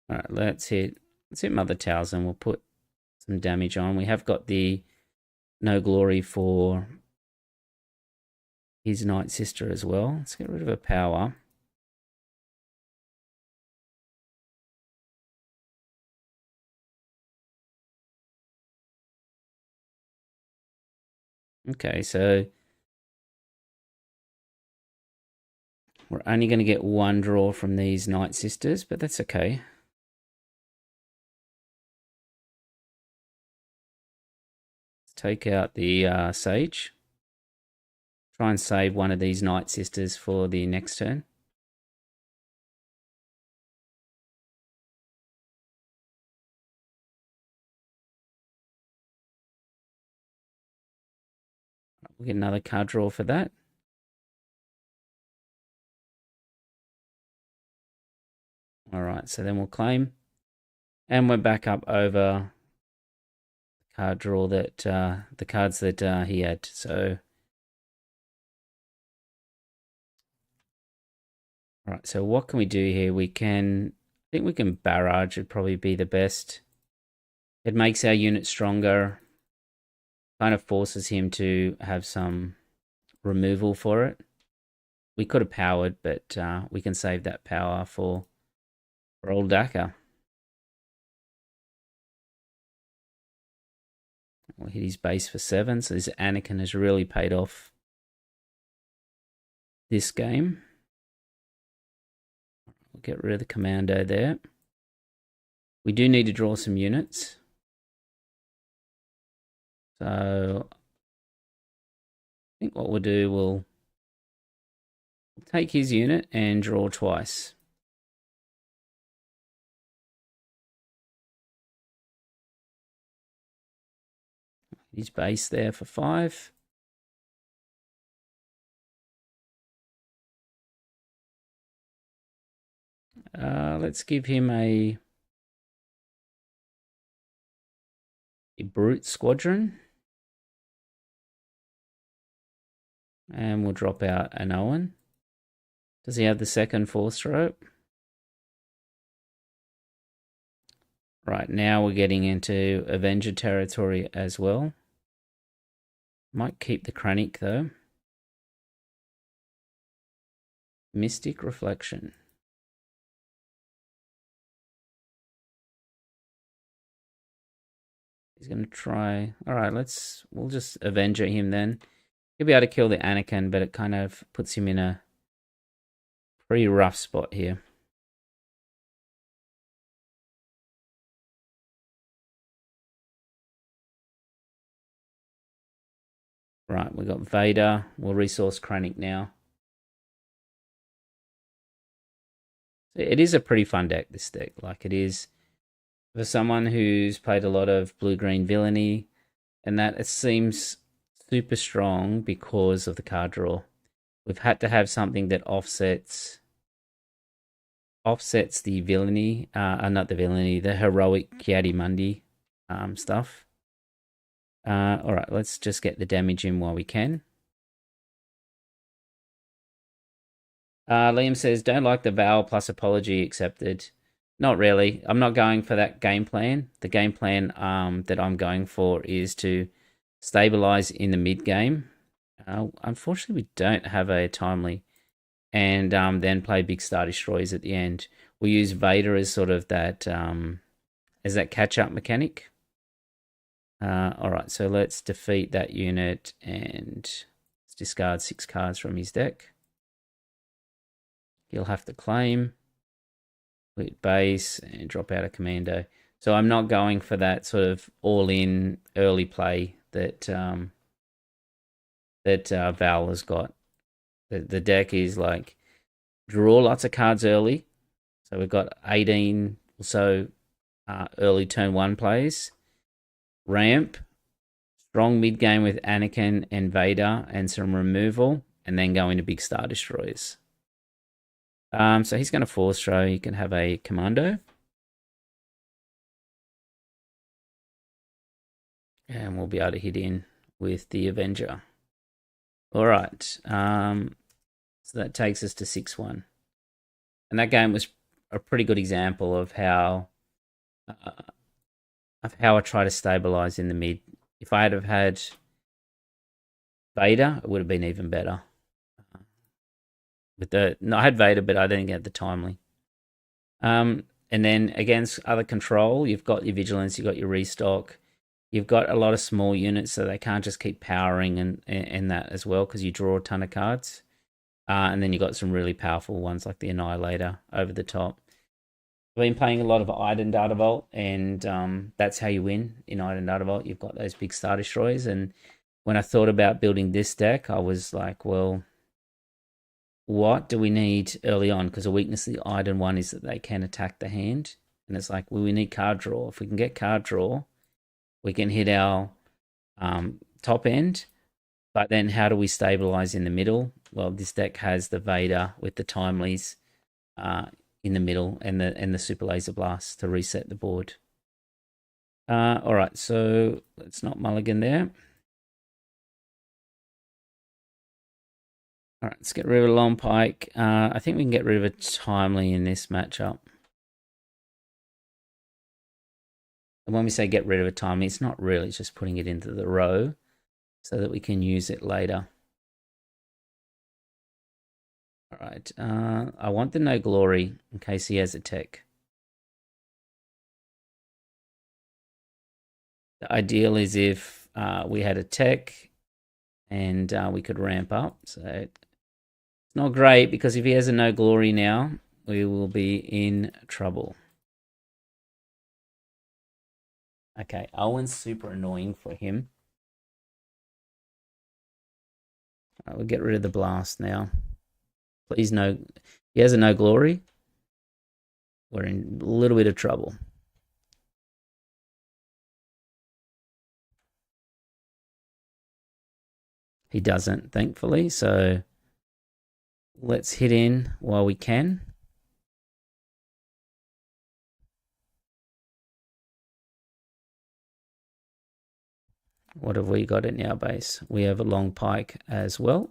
All right, let's hit Mother Talzin. We'll put some damage on. We have got the No Glory for his Night Sister as well. Let's get rid of her power. Okay, so we're only going to get 1 draw from these Night Sisters, but that's okay. Let's take out the Sage. Try and save one of these Night Sisters for the next turn. We'll get another card draw for that. All right, so then we'll claim. And we're back up over the card draw that, the cards that he had. So, all right, so what can we do here? I think we can barrage, would probably be the best. It makes our unit stronger. Kind of forces him to have some removal for it. We could have powered, but we can save that power for old Daka. We'll hit his base for 7, so this Anakin has really paid off this game. We'll get rid of the commando there. We do need to draw some units. So I think what we'll do, we'll take his unit and draw twice. His base there for 5. Let's give him a brute squadron. And we'll drop out an Owen. Does he have the second force rope? Right, now we're getting into Avenger territory as well. Might keep the Kranich though. Mystic Reflection. He's going to try... Alright, we'll just Avenger him then. He'll be able to kill the Anakin, but it kind of puts him in a pretty rough spot here. Right, we've got Vader. We'll resource Kranich now. It is a pretty fun deck, this deck. Like, it is... For someone who's played a lot of blue-green villainy, and that it seems super strong because of the card draw. We've had to have something that offsets the villainy, not the villainy, the heroic Kiadi-Mundi stuff. All right, let's just get the damage in while we can. Liam says, don't like the Val plus apology accepted. Not really. I'm not going for that game plan. The game plan that I'm going for is to stabilize in the mid game. Unfortunately, we don't have a timely. And then play big Star Destroyers at the end. We use Vader as sort of that catch-up mechanic. All right, so let's defeat that unit and let's discard 6 cards from his deck. He'll have to claim. Complete base and drop out a commando. So I'm not going for that sort of all-in early play that Val has got. The deck is like draw lots of cards early. So we've got 18 or so early turn 1 plays. Ramp, strong mid game with Anakin and Vader and some removal, and then go into big Star Destroyers. So he's going to force throw. He can have a commando. And we'll be able to hit in with the Avenger. All right. So that takes us to 6-1. And that game was a pretty good example of how I try to stabilize in the mid. If I had had Vader, it would have been even better. I had Vader, but I didn't get the timely. And then against other control, you've got your vigilance, you've got your restock, you've got a lot of small units, so they can't just keep powering and that as well because you draw a ton of cards. And then you've got some really powerful ones like the Annihilator over the top. I've been playing a lot of Iden Data Vault, and that's how you win in Iden Data Vault. You've got those big Star Destroyers, and when I thought about building this deck, I was like, well, what do we need early on? Because a weakness of the Iden one is that they can attack the hand, and it's like, well, we need card draw. If we can get card draw, we can hit our top end. But then how do we stabilize in the middle? Well, this deck has the Vader with the Timelies in the middle and the Super Laser Blast to reset the board. All right, so let's not mulligan there. All right, let's get rid of a Long Pike. I think we can get rid of a Timely in this matchup. And when we say get rid of a Timely, it's not really, it's just putting it into the row so that we can use it later. All right, I want the No Glory in case he has a tech. The ideal is if we had a tech and we could ramp up. So it's not great because if he has a No Glory now, we will be in trouble. Okay, Owen's super annoying for him. We'll get rid of the blast now. Please no, he has a No Glory. We're in a little bit of trouble. He doesn't, thankfully, so let's hit in while we can. What have we got in our base? We have a Long Pike as well.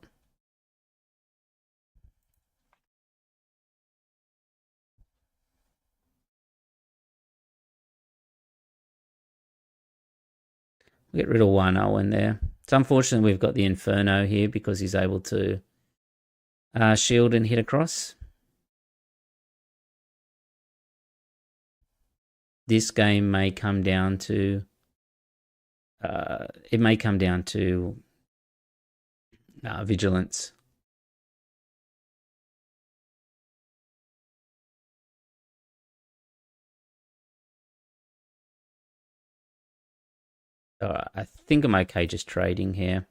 We'll get rid of one Owen there. It's unfortunate we've got the Inferno here because he's able to shield and hit across. This game may come down to vigilance. I think I'm okay just trading here.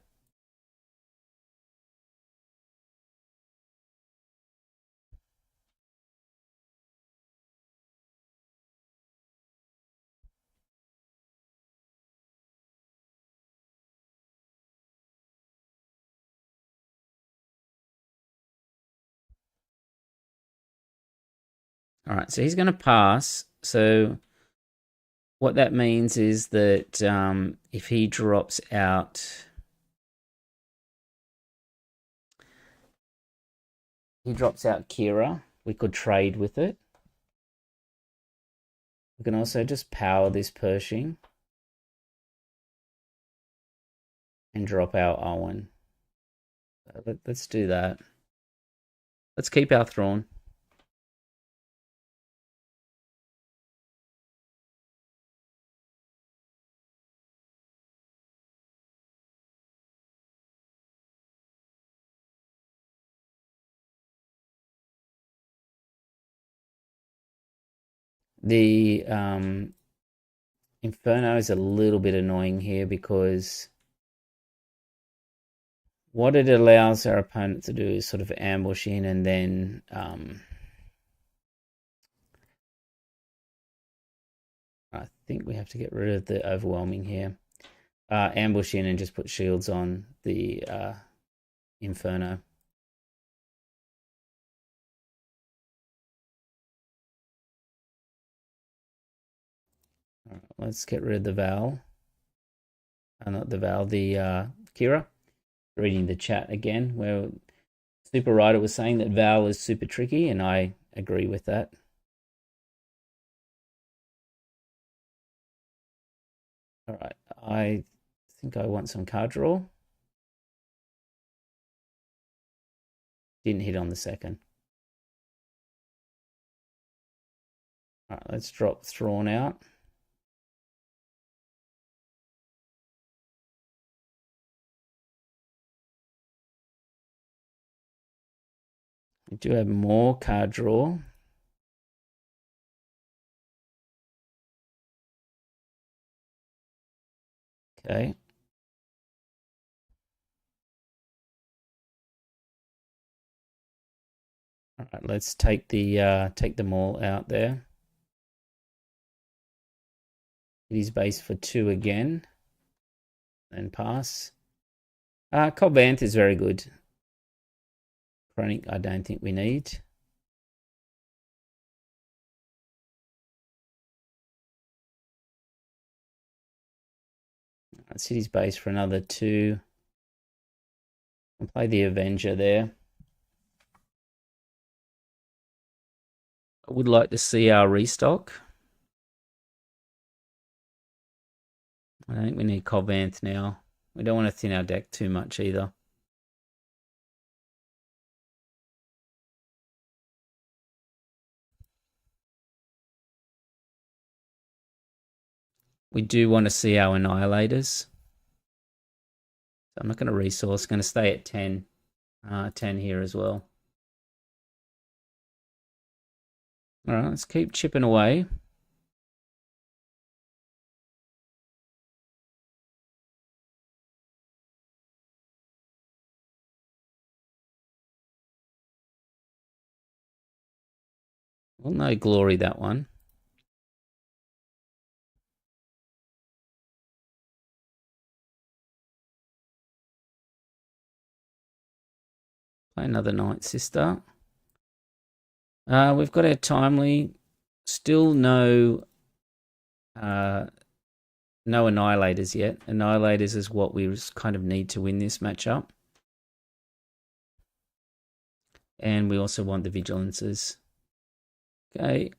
All right, so he's going to pass. So what that means is that if he drops out, Kira, we could trade with it. We can also just power this Pershing and drop our Owen. Let's do that. Let's keep our Thrawn. The Inferno is a little bit annoying here because what it allows our opponent to do is sort of ambush in and then I think we have to get rid of the overwhelming here. Ambush in and just put shields on the Inferno. All right, let's get rid of the Val. Not the Val, the Kira. Reading the chat again, where Super Rider was saying that Val is super tricky, and I agree with that. All right, I think I want some card draw. Didn't hit on the second. All right, let's drop Thrawn out. We do have more card draw. Okay. All right, let's take them all out there. Hit his base for 2 again. And pass. Cobb Vanth is very good. Chronic, I don't think we need. Let's hit his base for another 2. And play the Avenger there. I would like to see our restock. I don't think we need Cobb Vanth now. We don't want to thin our deck too much either. We do want to see our Annihilators. So I'm not going to resource. Going to stay at 10. 10 here as well. All right, let's keep chipping away. Well, no glory, that one. Play another Night Sister. We've got our Timely. Still no Annihilators yet. Annihilators is what we kind of need to win this matchup. And we also want the Vigilances. Okay.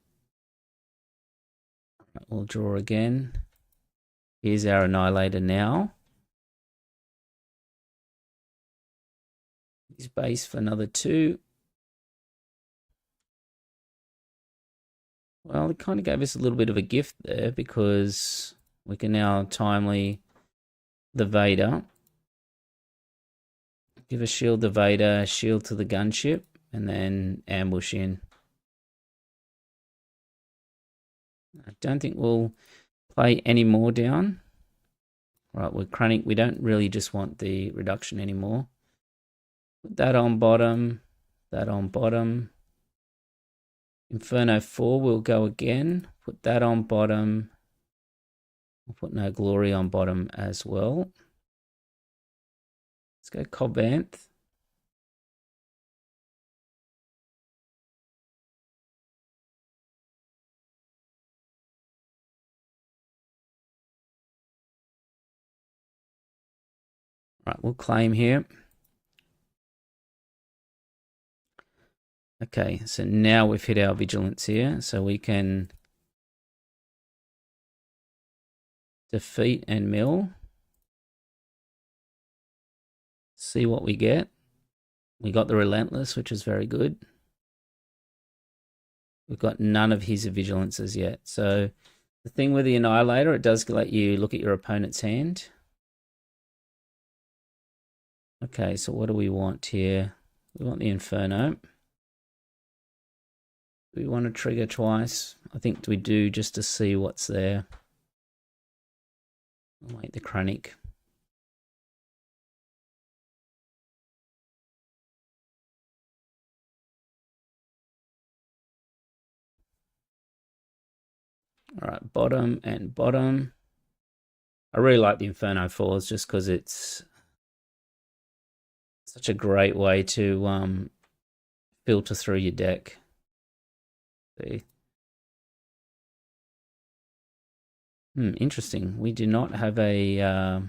We'll draw again. Here's our Annihilator now. His base for another 2. Well, it kind of gave us a little bit of a gift there because we can now Timely the Vader. Give a shield to Vader, shield to the gunship, and then ambush in. I don't think we'll play any more down. Right, we're Chronic. We don't really just want the reduction anymore. Put that on bottom. That on bottom. Inferno 4 will go again. Put that on bottom. We'll put no glory on bottom as well. Let's go Cobb Vanth. Right, we'll claim here. Okay, so now we've hit our vigilance here, so we can defeat and mill. See what we get. We got the Relentless, which is very good. We've got none of his vigilances yet. So the thing with the Annihilator, it does let you look at your opponent's hand. Okay, so what do we want here? We want the Inferno. We want to trigger twice. I think we do just to see what's there. I'll make the Chronic. All right, bottom and bottom. I really like the Inferno 4s just because it's such a great way to filter through your deck. See. Interesting. We do not have a all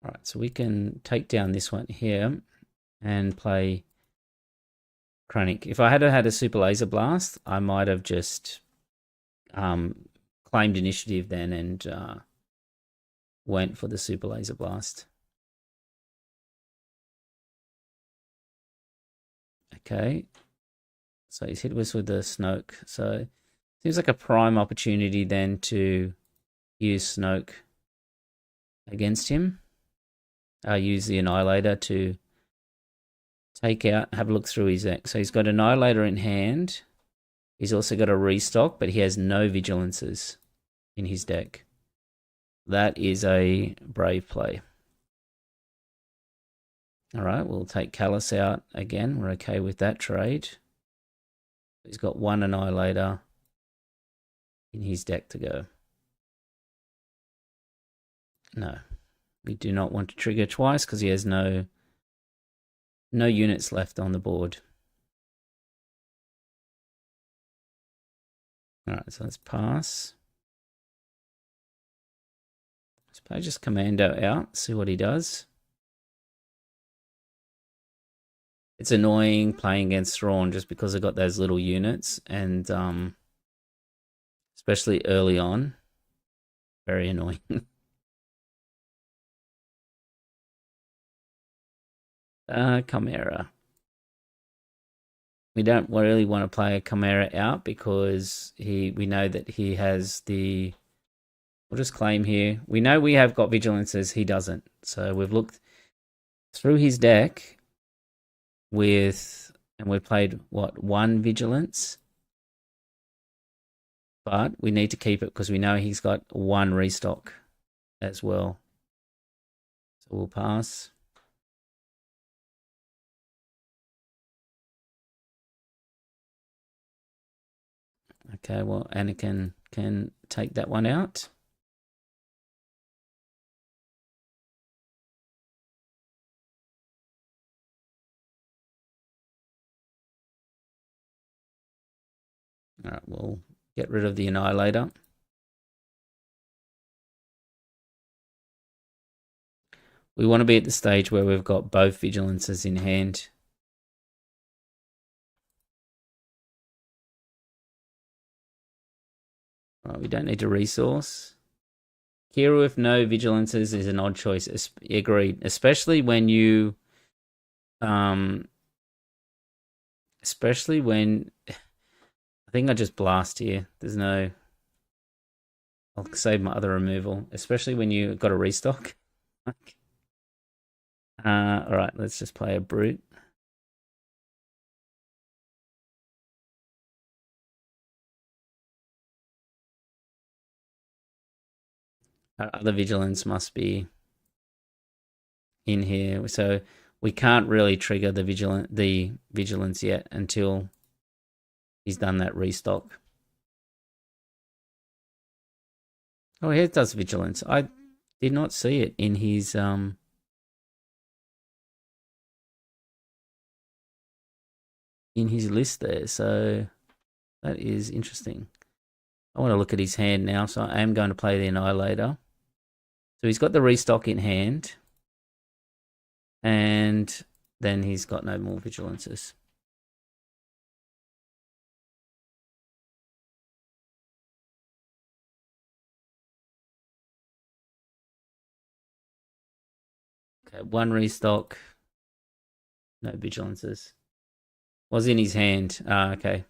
right, so we can take down this one here and play Chronic. If I had had a Super Laser Blast, I might have just claimed initiative then and went for the Super Laser Blast. Okay, so he's hit us with the Snoke. So seems like a prime opportunity then to use Snoke against him. Use the Annihilator to take out, have a look through his deck. So he's got Annihilator in hand. He's also got a restock, but he has no vigilances in his deck. That is a brave play. All right, we'll take Callus out again. We're okay with that trade. He's got one Annihilator in his deck to go. No, we do not want to trigger twice because he has no units left on the board. All right, so let's pass. Let's play just Commando out, see what he does. It's annoying playing against Thrawn just because I got those little units, and especially early on, very annoying. Chimera. We don't really want to play a Chimera out because we know that he has the... We'll just claim here. We know we have got vigilances, he doesn't. So we've looked through his deck and we've played, what, 1 vigilance? But we need to keep it because we know he's got 1 restock as well. So we'll pass. Okay, well, Anakin can take that one out. All right, we'll get rid of the Annihilator. We want to be at the stage where we've got both vigilances in hand. Right, we don't need to resource. Kira with no vigilances is an odd choice. Agreed. Especially when you... especially when... I think I just blast here. There's no... I'll save my other removal. Especially when you got a restock. Alright, let's just play a brute. Our other vigilance must be in here. So we can't really trigger the vigilance yet until he's done that restock. Oh, here it does vigilance. I did not see it in his list there. So that is interesting. I want to look at his hand now, so I am going to play the Annihilator. So he's got the restock in hand, and then he's got no more vigilances. Okay, 1 restock, no vigilances. Was in his hand. Okay.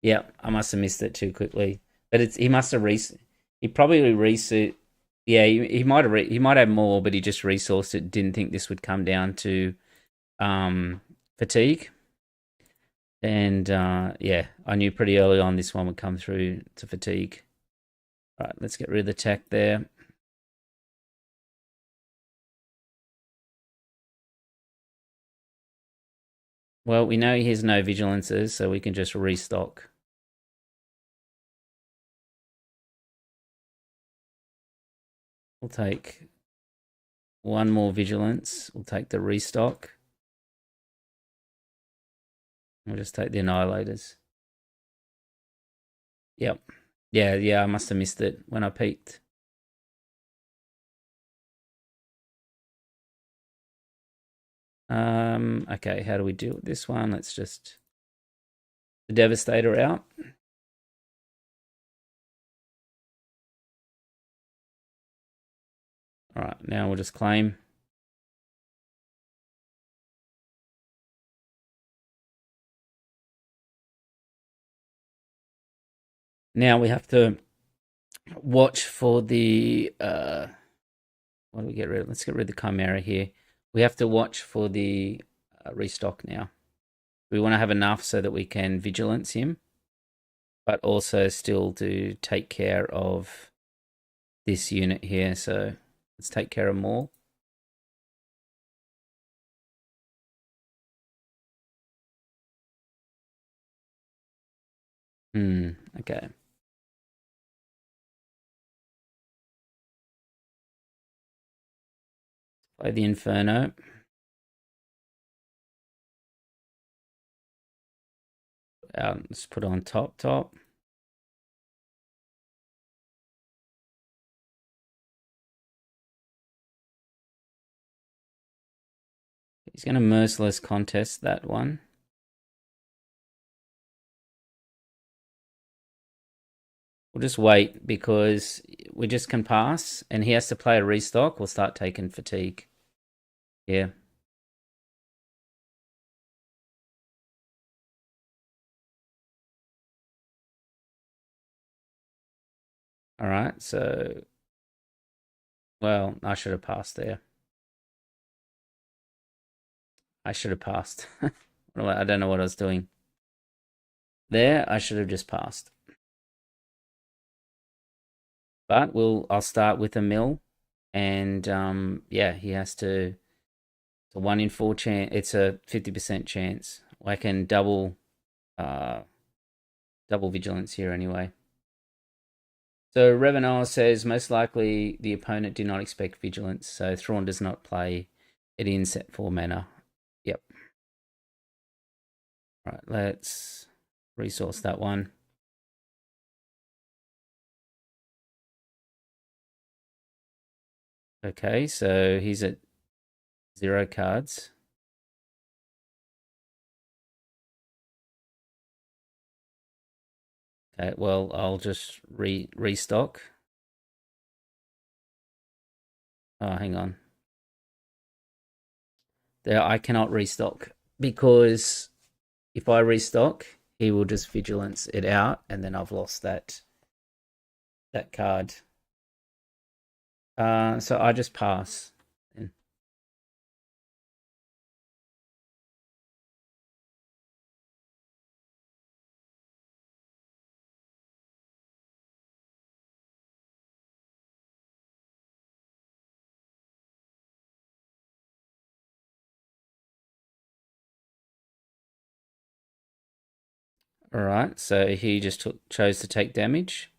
Yeah, I must have missed it too quickly. But he must have he probably reset. Yeah, he might have more, but he just resourced it. Didn't think this would come down to fatigue. And yeah, I knew pretty early on this one would come through to fatigue. All right, let's get rid of the tech there. Well, we know he has no vigilances, so we can just restock. We'll take 1 more vigilance. We'll take the restock. We'll just take the Annihilators. Yep. Yeah, I must have missed it when I peeked. Okay, how do we deal with this one? Let's just... The Devastator out. Alright, now we'll just claim. Now we have to watch for the... what do we get rid of? Let's get rid of the Chimera here. We have to watch for the restock now. We want to have enough so that we can vigilance him, but also still to take care of this unit here. So let's take care of Maul. Okay. Play the Inferno. Let's put on top. He's going to merciless contest that one. We'll just wait because we just can pass and he has to play a restock. We'll start taking fatigue. Yeah. All right. So, well, I should have passed there. I should have passed. I don't know what I was doing. There, I should have just passed. But I'll start with a mill, and yeah, he has to. It's a 1 in 4 chance. It's a 50% chance. I can double vigilance here anyway. So Revan says most likely the opponent did not expect vigilance, so Thrawn does not play it in set 4 mana. Yep. All right, let's resource that one. Okay, so he's at 0 cards. Okay, well, I'll just restock. Oh, hang on. There, I cannot restock because if I restock, he will just vigilance it out, and then I've lost that card. So I just pass. All right, so he just chose to take damage.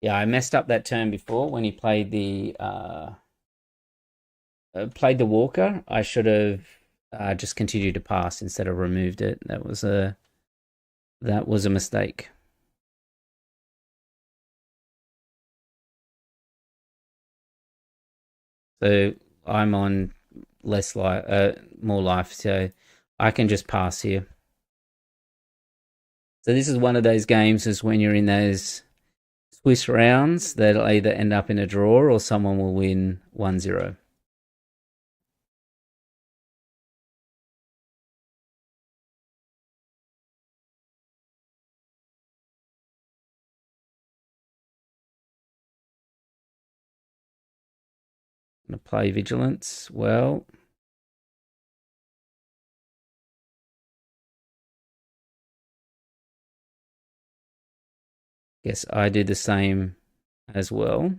Yeah, I messed up that turn before when he played the Walker. I should have just continued to pass instead of removed it. That was a mistake. So I'm on less life, more life, so I can just pass here. So this is one of those games is when you're in those Swiss rounds that'll either end up in a draw or someone will win 1-0. I'm gonna play Vigilance. Well, guess I do the same as well.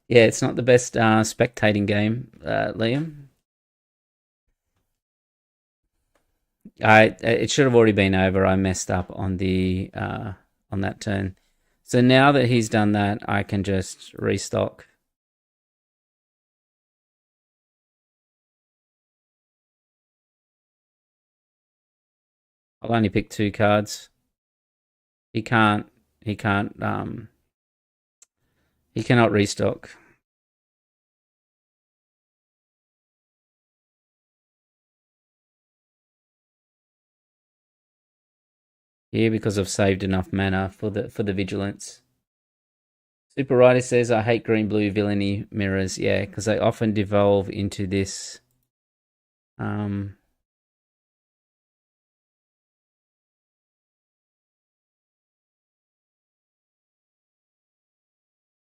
Yeah, it's not the best spectating game, Liam. It should have already been over. I messed up on the on that turn. So now that he's done that, I can just restock. I'll only pick 2 cards. He can't. He can't. He cannot restock. Here because I've saved enough mana for the vigilance. Super Rider says, I hate green blue villainy mirrors. Yeah, because they often devolve into this. Um,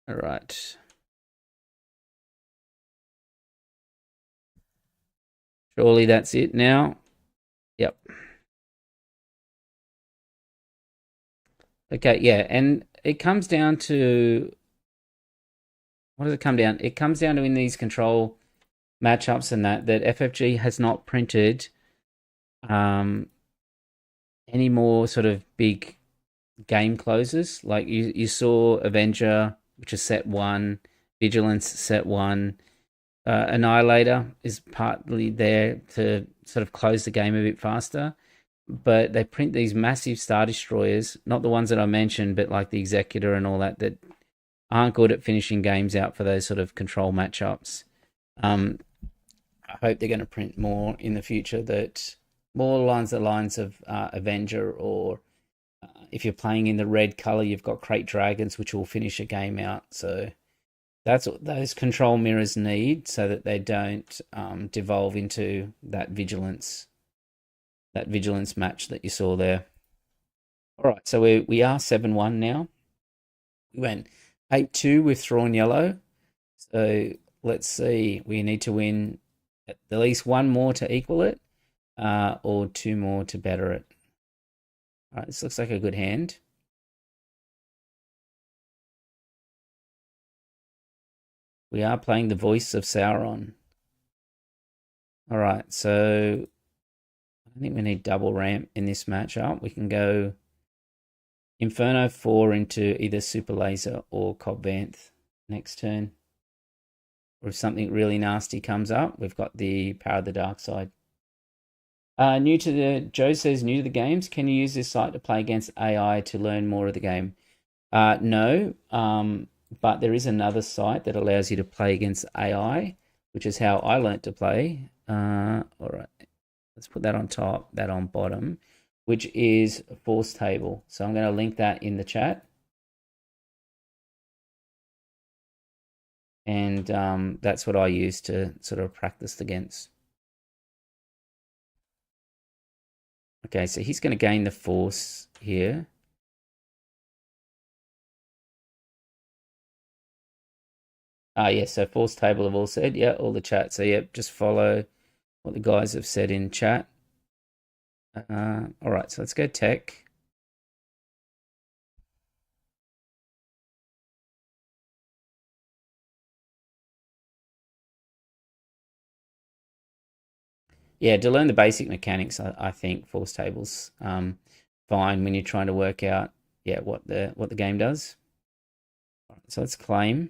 all right. Surely that's it now. Yep. Okay, yeah. And it comes down to what does it come down? It comes down to in these control matchups and that FFG has not printed um, any more sort of big game closes. Like you saw Avenger, which is set one, Vigilance set one. Annihilator is partly there to sort of close the game a bit faster. But they print these massive Star Destroyers, not the ones that I mentioned, but like the Executor and all that, that aren't good at finishing games out for those sort of control matchups. Um, I hope they're going to print more in the future that more along the lines of Avenger, or if you're playing in the red color, you've got Crate Dragons, which will finish a game out. So that's what those control mirrors need, so that they don't devolve into that vigilance match that you saw there. All right, so we are 7-1 now. We went 8-2 with Thrawn Yellow. So let's see. We need to win at least one more to equal it, or two more to better it. All right, this looks like a good hand. We are playing the voice of Sauron. All right, so I think we need double ramp in this matchup. We can go Inferno 4 into either Super Laser or Cobb Vanth next turn. Or if something really nasty comes up, we've got the Power of the Dark Side. Joe says, new to the games, can you use this site to play against AI to learn more of the game? No, but there is another site that allows you to play against AI, which is how I learnt to play. All right, let's put that on top, that on bottom, which is Force Table. So I'm going to link that in the chat. And that's what I use to sort of practice against. Okay, so he's going to gain the force here. Yeah, so force table have all said, yeah, all the chat. So, yeah, just follow what the guys have said in chat. All right, so let's go tech. Yeah, to learn the basic mechanics, I think force tables fine when you're trying to work out, yeah, what the game does. All right, so let's claim.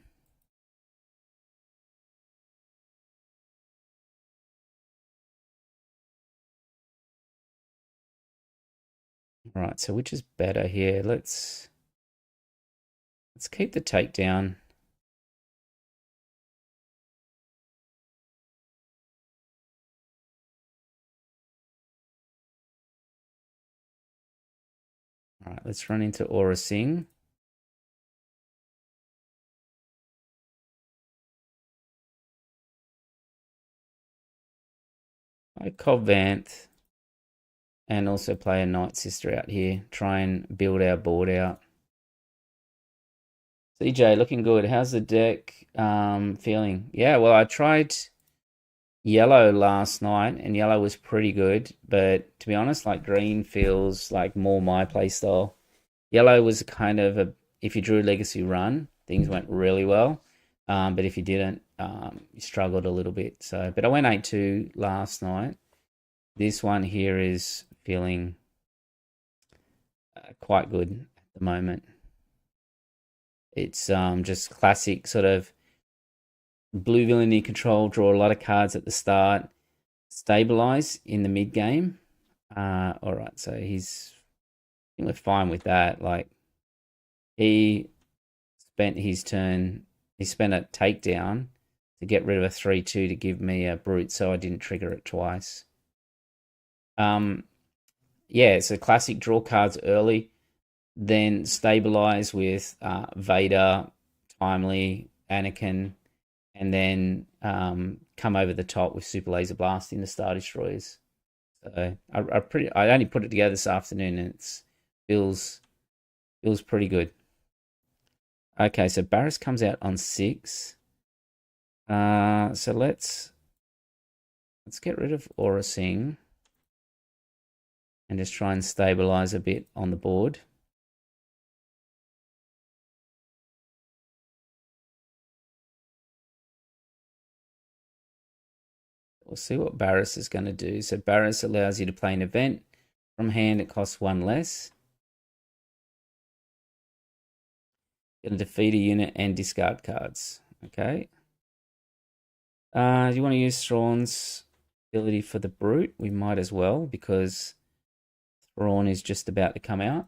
All right, so which is better here? Let's keep the takedown. All right, let's run into Aura Sing. I Cobb Vanth and also play a Night Sister out here. Try and build our board out. CJ, looking good. How's the deck feeling? Yeah, well, I tried yellow last night, and yellow was pretty good. But to be honest, like green feels like more my play style. Yellow was kind of if you drew Legacy Run, things went really well. But if you didn't, you struggled a little bit. So, but I went 8-2 last night. This one here is feeling quite good at the moment. It's just classic sort of blue villainy control, draw a lot of cards at the start, stabilize in the mid game. All right, so I think we're fine with that. Like he spent his turn, he spent a takedown to get rid of a 3/2 to give me a brute, so I didn't trigger it twice. Yeah, so classic draw cards early, then stabilize with Vader timely, Anakin, and then come over the top with super laser blast into Star Destroyers. So I only put it together this afternoon, and it feels pretty good. Okay, so Baris comes out on 6. So let's get rid of Aura Sing and just try and stabilize a bit on the board. We'll see what Baris is going to do. So Baris allows you to play an event. From hand, it costs 1 less. Going to defeat a unit and discard cards. Okay. You want to use Thrawn's ability for the Brute? We might as well, because Thrawn is just about to come out.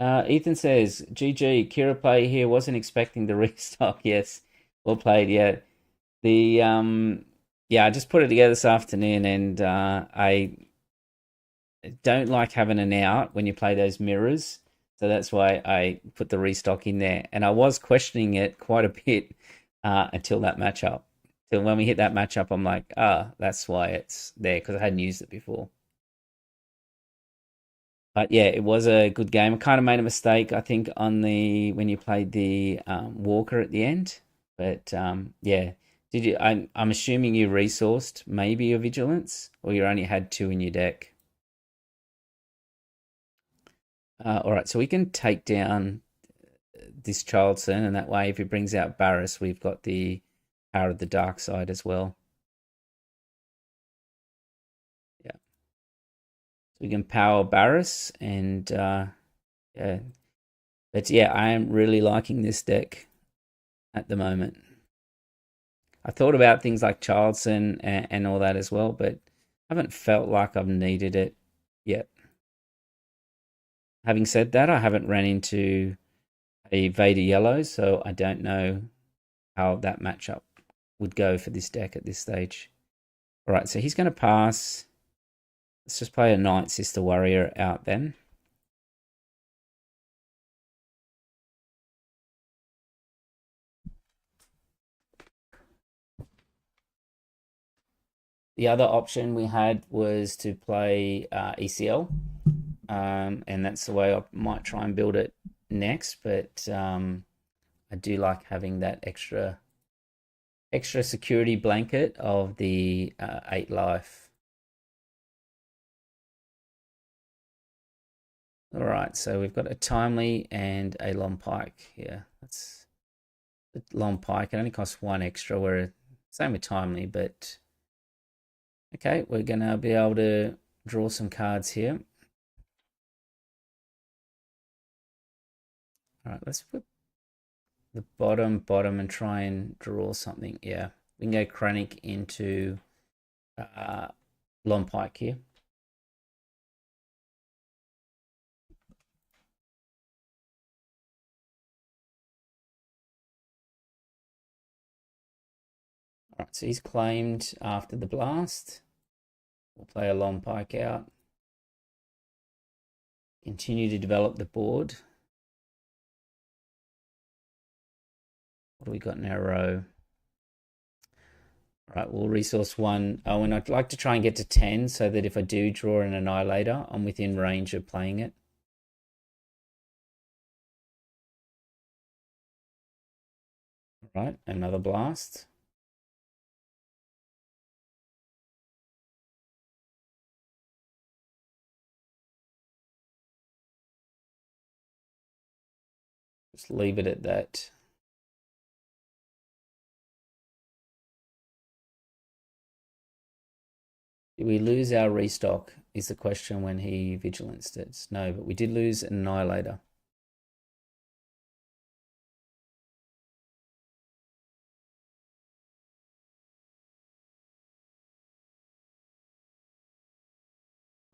Ethan says, GG, Kira play here, wasn't expecting the restock. Yes, well played, yeah. Yeah, I just put it together this afternoon, and I don't like having an out when you play those mirrors. So that's why I put the restock in there. And I was questioning it quite a bit until that matchup. Till when we hit that matchup, I'm like, that's why it's there, because I hadn't used it before. But yeah, it was a good game. I kind of made a mistake, I think, on when you played the Walker at the end. But yeah, did you? I'm assuming you resourced maybe your Vigilance, or you only had 2 in your deck. All right, so we can take down this Charleston, and that way, if he brings out Baris, we've got the power of the dark side as well. Yeah, so we can power Baris, and yeah, but yeah, I am really liking this deck at the moment. I thought about things like Charleston and all that as well, but I haven't felt like I've needed it yet. Having said that, I haven't ran into a Vader yellow, so I don't know how that matchup would go for this deck at this stage. All right, so he's going to pass. Let's just play a Night Sister Warrior out then. The other option we had was to play ECL, and that's the way I might try and build it next. But I do like having that extra security blanket of the 8 life. All right, so we've got a timely and a long pike here. That's the long pike. It only costs 1 extra. Where same with timely, but okay, we're gonna be able to draw some cards here. All right, let's put the bottom and try and draw something. Yeah, we can go Chronic into long pike here. All right, so he's claimed after the blast. We'll play a long pike out. Continue to develop the board. What do we got in our row? All right, we'll resource 1. Oh, and I'd like to try and get to 10 so that if I do draw an Annihilator, I'm within range of playing it. All right, another blast. Just leave it at that. Did we lose our restock is the question when he vigilanced it. No, but we did lose an Annihilator.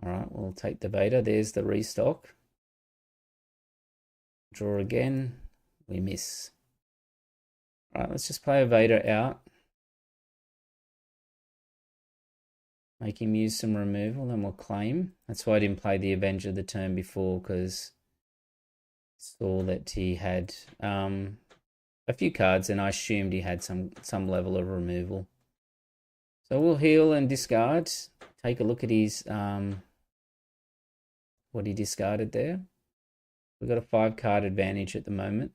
All right, we'll take the Vader. There's the restock. Draw again. We miss. All right, let's just play a Vader out. Make him use some removal, then we'll claim. That's why I didn't play the Avenger the turn before, because saw that he had a few cards, and I assumed he had some level of removal. So we'll heal and discard. Take a look at his what he discarded there. We've got a 5-card advantage at the moment.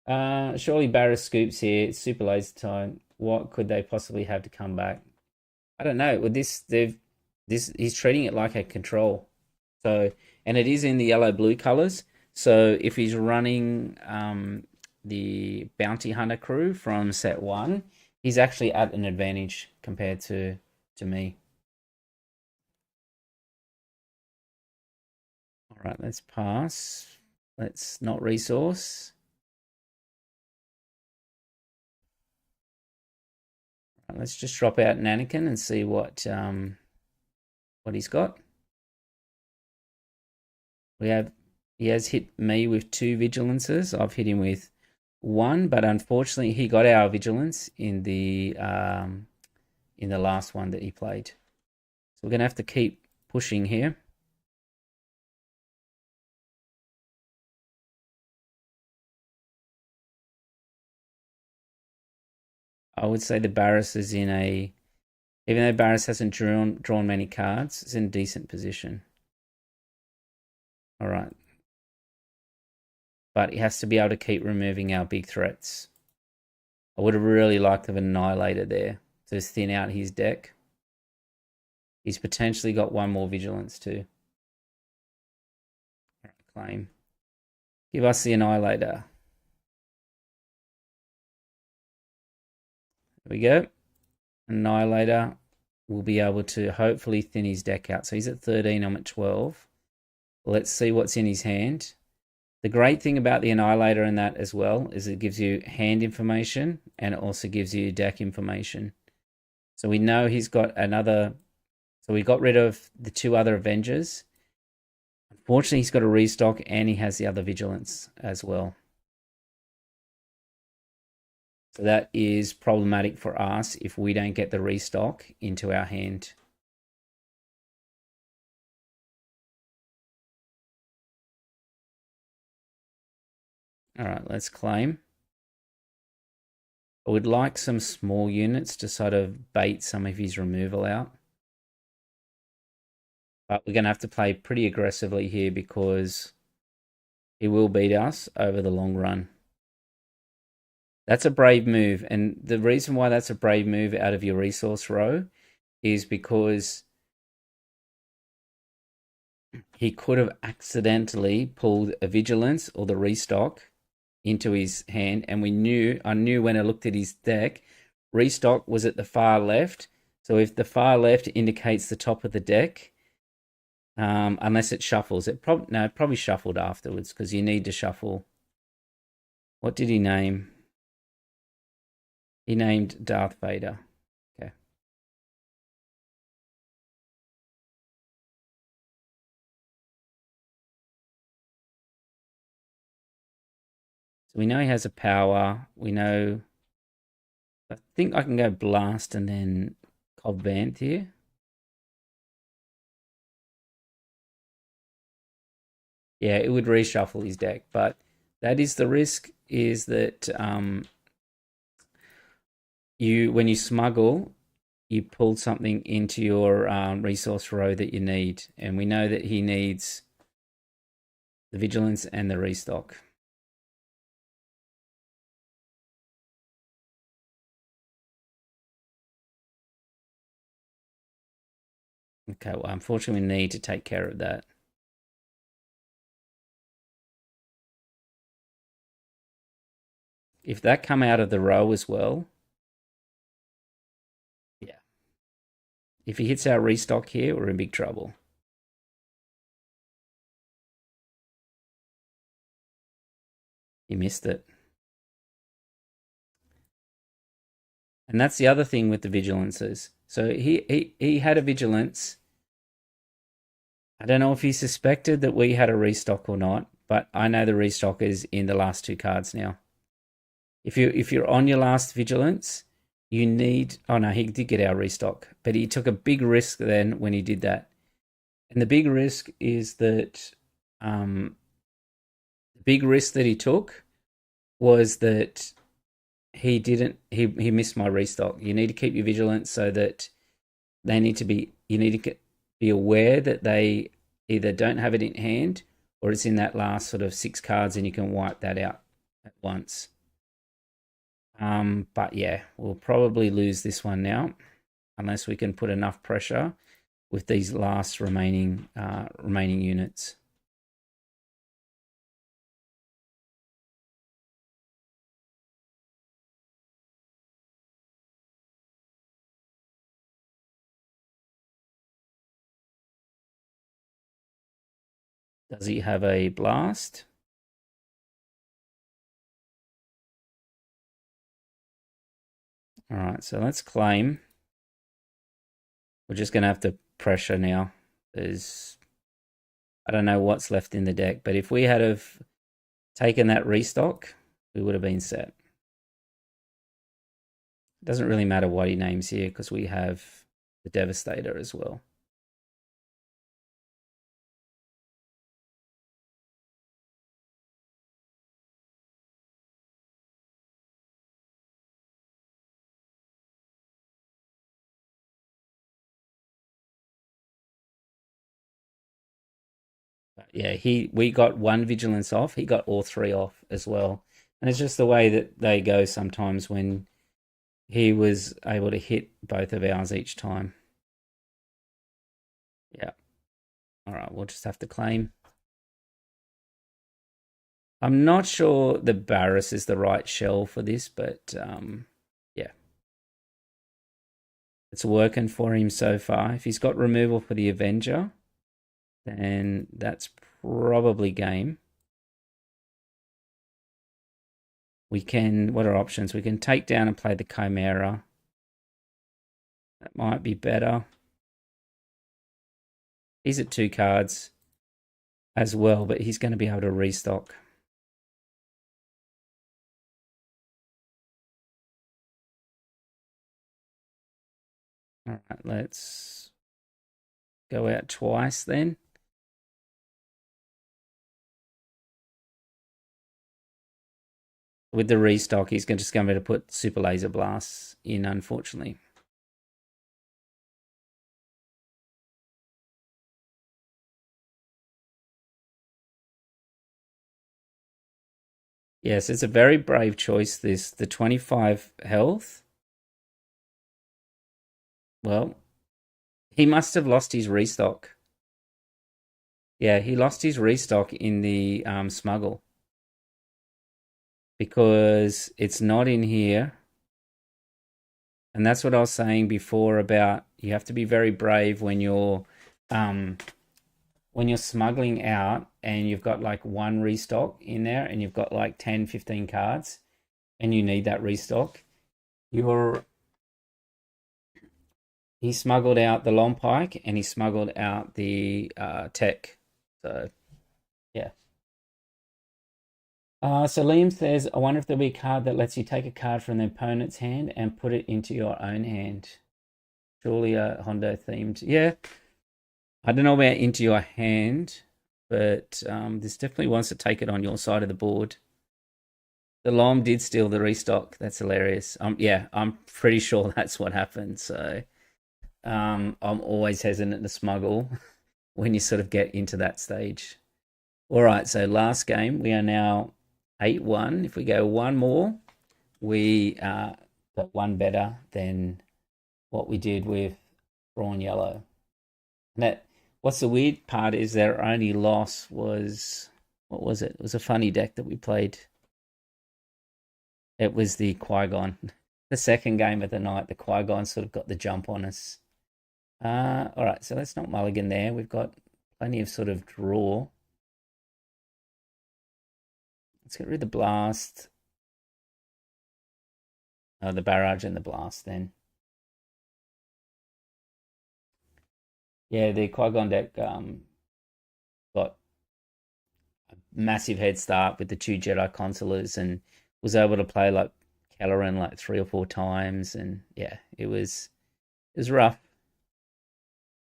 Surely Baris scoops here. It's super laser time. What could they possibly have to come back? I don't know. With this, he's treating it like a control. So, and it is in the yellow-blue colors. So if he's running the Bounty Hunter crew from set 1, he's actually at an advantage compared to me. All right, let's pass. Let's not resource. All right, let's just drop out Anakin and see what he's got. He has hit me with 2 vigilances. I've hit him with 1, but unfortunately he got our vigilance in the last one that he played. So we're gonna have to keep pushing here. I would say the Baris is in a, even though Baris hasn't drawn many cards, it's in a decent position. All right. But he has to be able to keep removing our big threats. I would have really liked to have Annihilator there to thin out his deck. He's potentially got 1 more vigilance too. All right, claim. Give us the Annihilator. There we go. Annihilator will be able to hopefully thin his deck out. So he's at 13, I'm at 12. Let's see what's in his hand. The great thing about the Annihilator in that as well is it gives you hand information and it also gives you deck information. So we know he's got another, so we got rid of the 2 other Avengers. Unfortunately, he's got a restock and he has the other Vigilance as well. So that is problematic for us if we don't get the restock into our hand. All right, let's claim. I would like some small units to sort of bait some of his removal out. But we're going to have to play pretty aggressively here because he will beat us over the long run. That's a brave move. And the reason why that's a brave move out of your resource row is because he could have accidentally pulled a vigilance or the restock into his hand, and I knew when I looked at his deck, restock was at the far left. So if the far left indicates the top of the deck, unless it shuffles, it probably shuffled afterwards because you need to shuffle. What did he name? He named Darth Vader. Okay. So we know he has a power. We know, I think I can go Blast and then Cobb Vanth here. Yeah, it would reshuffle his deck, but that is the risk, is that when you smuggle, you pull something into your resource row that you need, and we know that he needs the vigilance and the restock. Okay, well, unfortunately, we need to take care of that. If that come out of the row as well, yeah. If he hits our restock here, we're in big trouble. He missed it. And that's the other thing with the vigilances. So he had a vigilance. I don't know if he suspected that we had a restock or not, but I know the restock is in the last 2 cards now. If you're on your last vigilance, you need, oh no, he did get our restock, but he took a big risk then when he did that. And the big risk is that big risk that he took was that he missed my restock. You need to keep your vigilance so that you need to be aware that they either don't have it in hand or it's in that last sort of 6 cards and you can wipe that out at once. But yeah, we'll probably lose this one now unless we can put enough pressure with these last remaining units. Does he have a blast? All right, so let's claim. We're just going to have to pressure now. I don't know what's left in the deck, but if we had have taken that restock, we would have been set. It doesn't really matter what he names here because we have the Devastator as well. But yeah, we got 1 vigilance off. He got all 3 off as well. And it's just the way that they go sometimes when he was able to hit both of ours each time. Yeah. All right, we'll just have to claim. I'm not sure the Baris is the right shell for this, but yeah. It's working for him so far. If he's got removal for the Avenger, then that's probably game. What are options? We can take down and play the Chimera. That might be better. He's at 2 cards as well, but he's going to be able to restock. All right, let's go out twice then. With the restock, he's just going to put Super Laser Blasts in, unfortunately. Yes, it's a very brave choice, this. The 25 health. Well, he must have lost his restock. Yeah, he lost his restock in the smuggle. Because it's not in here. And that's what I was saying before about you have to be very brave when you're smuggling out and you've got like 1 restock in there and you've got like 10, 15 cards and you need that restock. He smuggled out the long pike and he smuggled out the tech. So yeah. So Liam says, I wonder if there'll be a card that lets you take a card from the opponent's hand and put it into your own hand. Surely a Hondo themed. Yeah. I don't know about into your hand, but this definitely wants to take it on your side of the board. The Lom did steal the restock. That's hilarious. Yeah, I'm pretty sure that's what happened. So I'm always hesitant to smuggle when you sort of get into that stage. All right, so last game, we are now 8-1. If we go 1 more, we got 1 better than what we did with Thrawn Yellow. What's the weird part is their only loss was, what was it? It was a funny deck that we played. It was the Qui-Gon. The second game of the night, the Qui-Gon sort of got the jump on us. All right, so let's not mulligan there. We've got plenty of sort of draw. Let's get rid of the blast. The barrage and the blast then. Yeah, the Qui-Gon deck got a massive head start with the 2 Jedi consulars and was able to play like Kelleran like 3 or 4 times, and yeah, it was rough.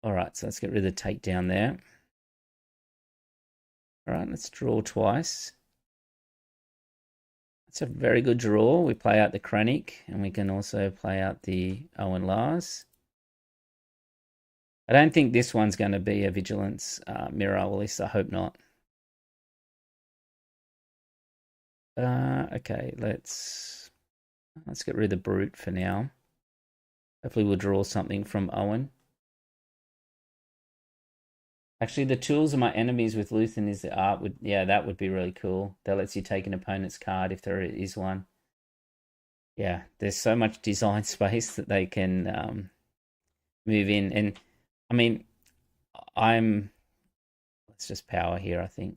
All right, so let's get rid of the takedown there. All right, let's draw twice. It's a very good draw. We play out the Krennic, and we can also play out the Owen Lars. I don't think this one's going to be a Vigilance mirror, or at least I hope not. Okay, let's get rid of the Brute for now. Hopefully we'll draw something from Owen. Actually, the tools of my enemies with Luthen is the art. Yeah, that would be really cool. That lets you take an opponent's card if there is one. Yeah, there's so much design space that they can move in. And I mean, let's just power here, I think.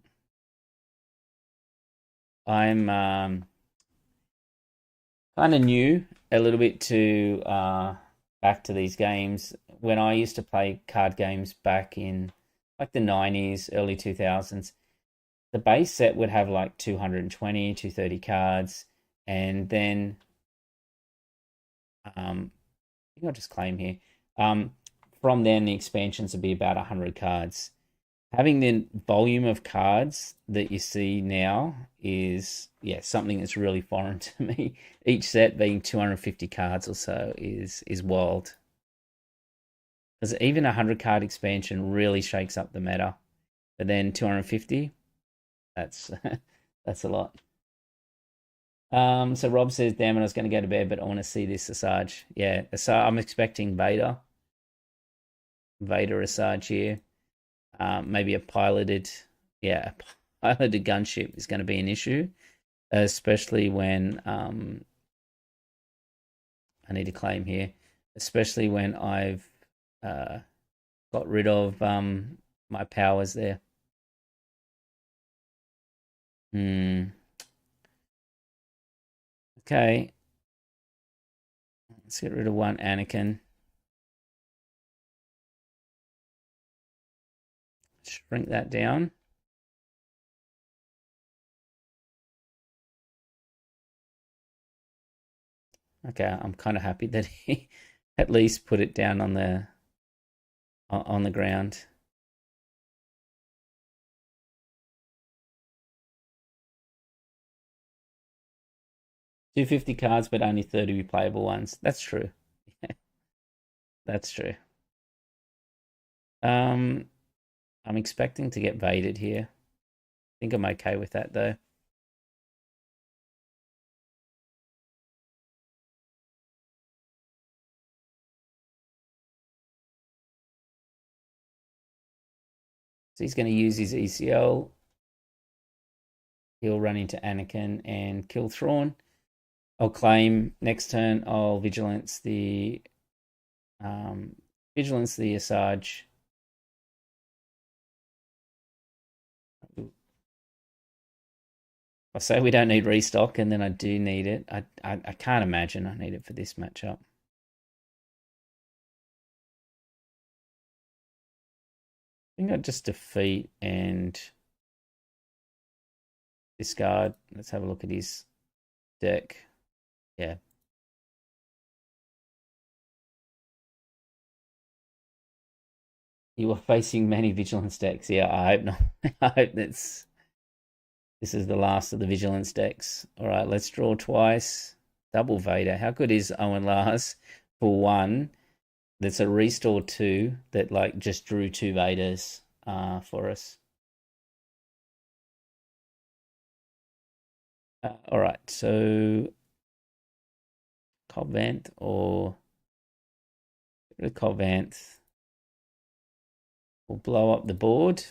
I'm kind of new a little bit to back to these games. When I used to play card games back in like the 90s, early 2000s, the base set would have like 220, 230 cards, and then I think I'll just claim here. From then, the expansions would be about 100 cards. Having the volume of cards that you see now is, yeah, something that's really foreign to me. Each set being 250 cards or so is wild. Because even a 100 card expansion really shakes up the meta. But then 250, that's that's a lot. So Rob says, damn it, I was going to go to bed, but I want to see this Asajj. Yeah, so I'm expecting Vader Asajj here. Maybe a piloted gunship is going to be an issue, especially when I need to claim here, especially when I've got rid of my powers there. Okay, let's get rid of one Anakin. Shrink that down. Okay, I'm kind of happy that he at least put it down on the ground. $250 cards, but only 30 replayable ones. That's true. That's true. I'm expecting to get Vaded here. I think I'm okay with that though. So he's going to use his ECL. He'll run into Anakin and kill Thrawn. I'll claim next turn. I'll vigilance the Asajj. I say we don't need restock, and then I do need it. I can't imagine I need it for this matchup. I think I just defeat and discard. Let's have a look at his deck. Yeah. You are facing many vigilance decks. Yeah, I hope not. I hope this is the last of the vigilance decks. All right, let's draw twice. Double Vader. How good is Owen Lars for one? That's a restore 2 that like just drew 2 Vaders for us. All right, so Covent or Covent will blow up the board.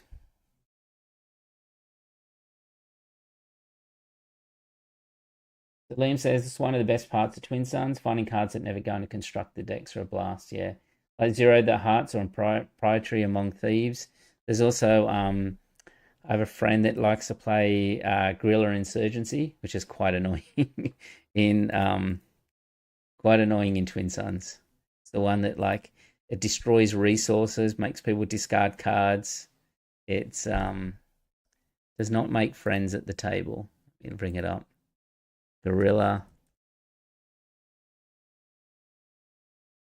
So Liam says it's one of the best parts of Twin Suns, finding cards that never go into construct the decks are a blast. Yeah, like Zero, the hearts are proprietary among thieves. There's also I have a friend that likes to play Guerrilla Insurgency, which is quite annoying in Twin Suns. It's the one that like it destroys resources, makes people discard cards. It's does not make friends at the table. You'll bring it up. Guerrilla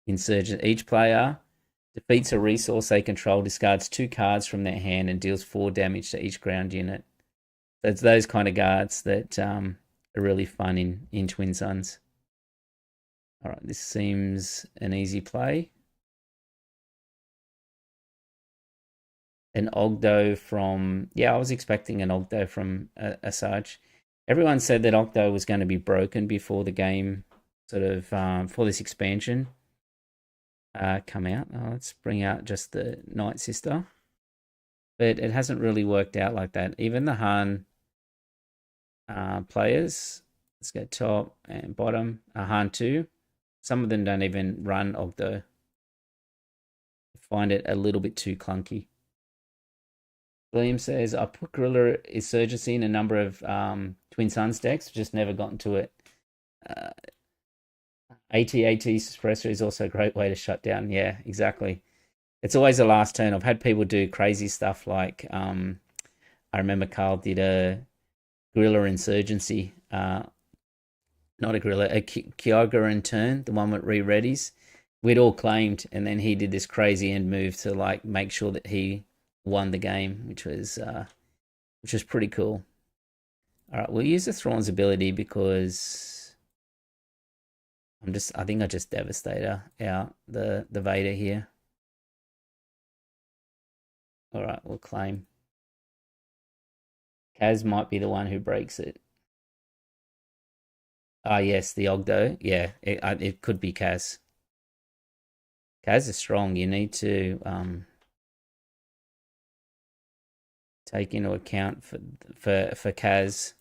Insurgent. Each player defeats a resource they control, discards 2 cards from their hand, and deals 4 damage to each ground unit. So it's those kind of cards that are really fun in Twin Suns. All right, this seems an easy play. An Ogdo from, yeah, I was expecting an Ogdo from Asajj. Everyone said that Ogdo was going to be broken before the game, sort of, for this expansion come out. Let's bring out just the Night Sister. But it hasn't really worked out like that. Even the Han players, let's go top and bottom, Han 2, some of them don't even run Ogdo. I find it a little bit too clunky. William says, I put Guerrilla Insurgency in a number of Twin Suns decks, just never gotten to it. AT-AT Suppressor is also a great way to shut down. Yeah, exactly. It's always the last turn. I've had people do crazy stuff like, I remember Carl did a Guerrilla Insurgency, not a Guerrilla, a Kyogre in turn, the one with re-readies. We'd all claimed, and then he did this crazy end move to like make sure that he won the game, which was pretty cool. All right, we'll use the Thrawn's ability because I think I just devastate out the Vader here. All right, we'll claim. Kaz might be the one who breaks it. Ah, yes, the Ogdo. Yeah, it could be Kaz. Kaz is strong. You need to take into account for Kaz.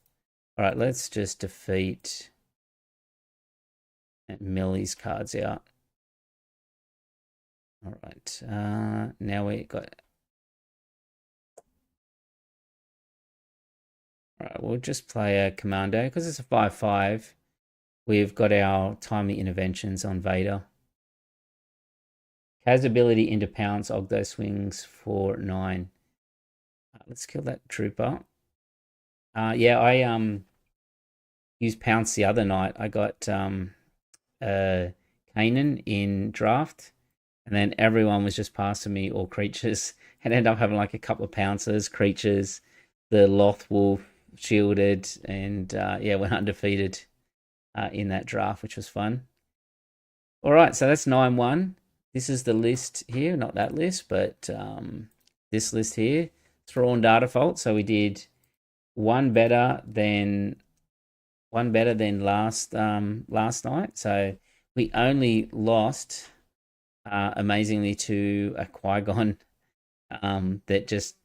All right, let's just defeat and mill these cards out. All right, now we got. All right, we'll just play a Commando because it's a 5/5. We've got our timely interventions on Vader. Kaz ability into pounce. Ogdo swings for 9. Let's kill that trooper. Yeah, I used pounce the other night. I got Kanan in draft, and then everyone was just passing me all creatures, and ended up having like a couple of pounces, creatures, the Loth Wolf shielded, and yeah, went undefeated in that draft, which was fun. All right, so that's 9-1. This is the list here, not that list, but this list here. Thrawn data fault. So we did one better than last night. So we only lost amazingly to a Qui-Gon that just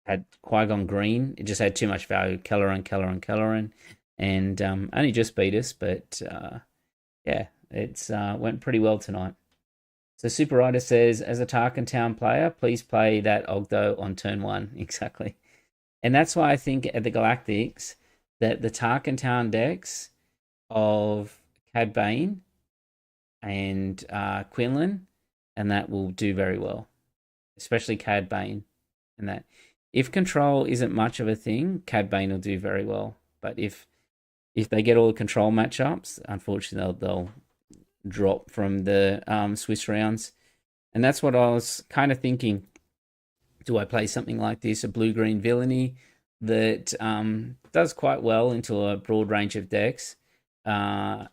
had Qui-Gon Green. It just had too much value. Kelleran, and only just beat us. But yeah, it's went pretty well tonight. So Super Rider says, as a Tarkin Town player, please play that Ogdo on turn 1. Exactly. And that's why I think at the Galactics that the Tarkin Town decks of Cad Bane and Quinlan, and that will do very well. Especially Cad Bane. And that if control isn't much of a thing, Cad Bane will do very well. But if they get all the control matchups, unfortunately they'll drop from the Swiss rounds. And that's what I was kind of thinking. Do I play something like this, a blue-green villainy that does quite well into a broad range of decks, that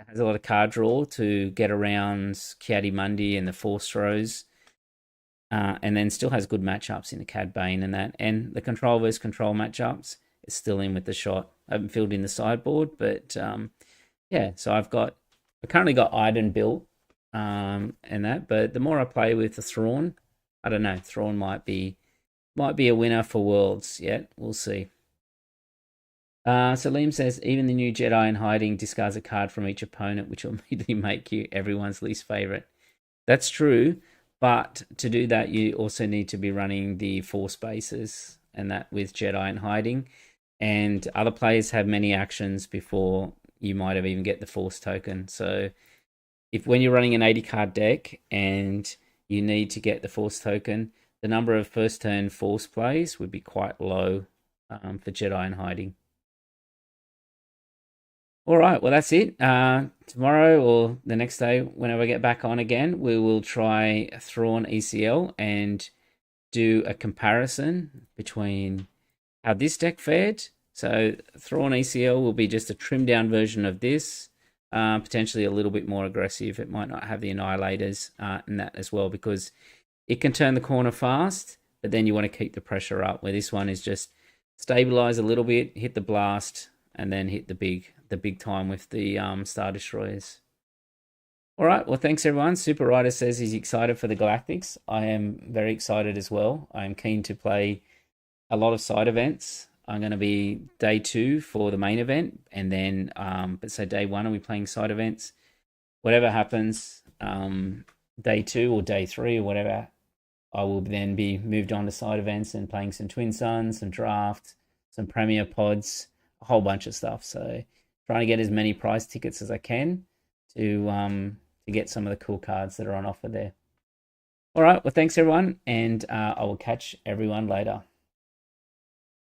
has a lot of card draw to get around Kiadi-Mundi and the Force throws, and then still has good matchups in the Cad Bane and that. And the control versus control matchups is still in with the shot. I haven't filled in the sideboard, but yeah, so I currently got Iden built and that, but the more I play with the Thrawn, I don't know, Thrawn might be a winner for Worlds yet. We'll see. So Liam says, even the new Jedi in hiding discards a card from each opponent, which will immediately make you everyone's least favorite. That's true, but to do that, you also need to be running the Force bases and that with Jedi in hiding. And other players have many actions before you might have even get the Force token. So when you're running an 80 card deck and you need to get the Force token, the number of first turn Force plays would be quite low for Jedi in hiding. All right, well, that's it. Tomorrow or the next day, whenever I get back on again, we will try Thrawn ECL and do a comparison between how this deck fared So Thrawn ECL will be just a trimmed down version of this, potentially a little bit more aggressive. It might not have the annihilators in that as well, because it can turn the corner fast, but then you want to keep the pressure up, where this one is just stabilize a little bit, hit the blast, and then hit the big time with the Star Destroyers. All right, well, thanks everyone. Super Rider says he's excited for the Galactics. I am very excited as well. I'm keen to play a lot of side events. I'm going to be day 2 for the main event, and then, so day 1 I'll be playing side events. Whatever happens, day 2 or day 3 or whatever, I will then be moved on to side events and playing some Twin Suns, some draft, some Premier Pods, a whole bunch of stuff. So trying to get as many prize tickets as I can to get some of the cool cards that are on offer there. All right, well, thanks everyone, and I will catch everyone later.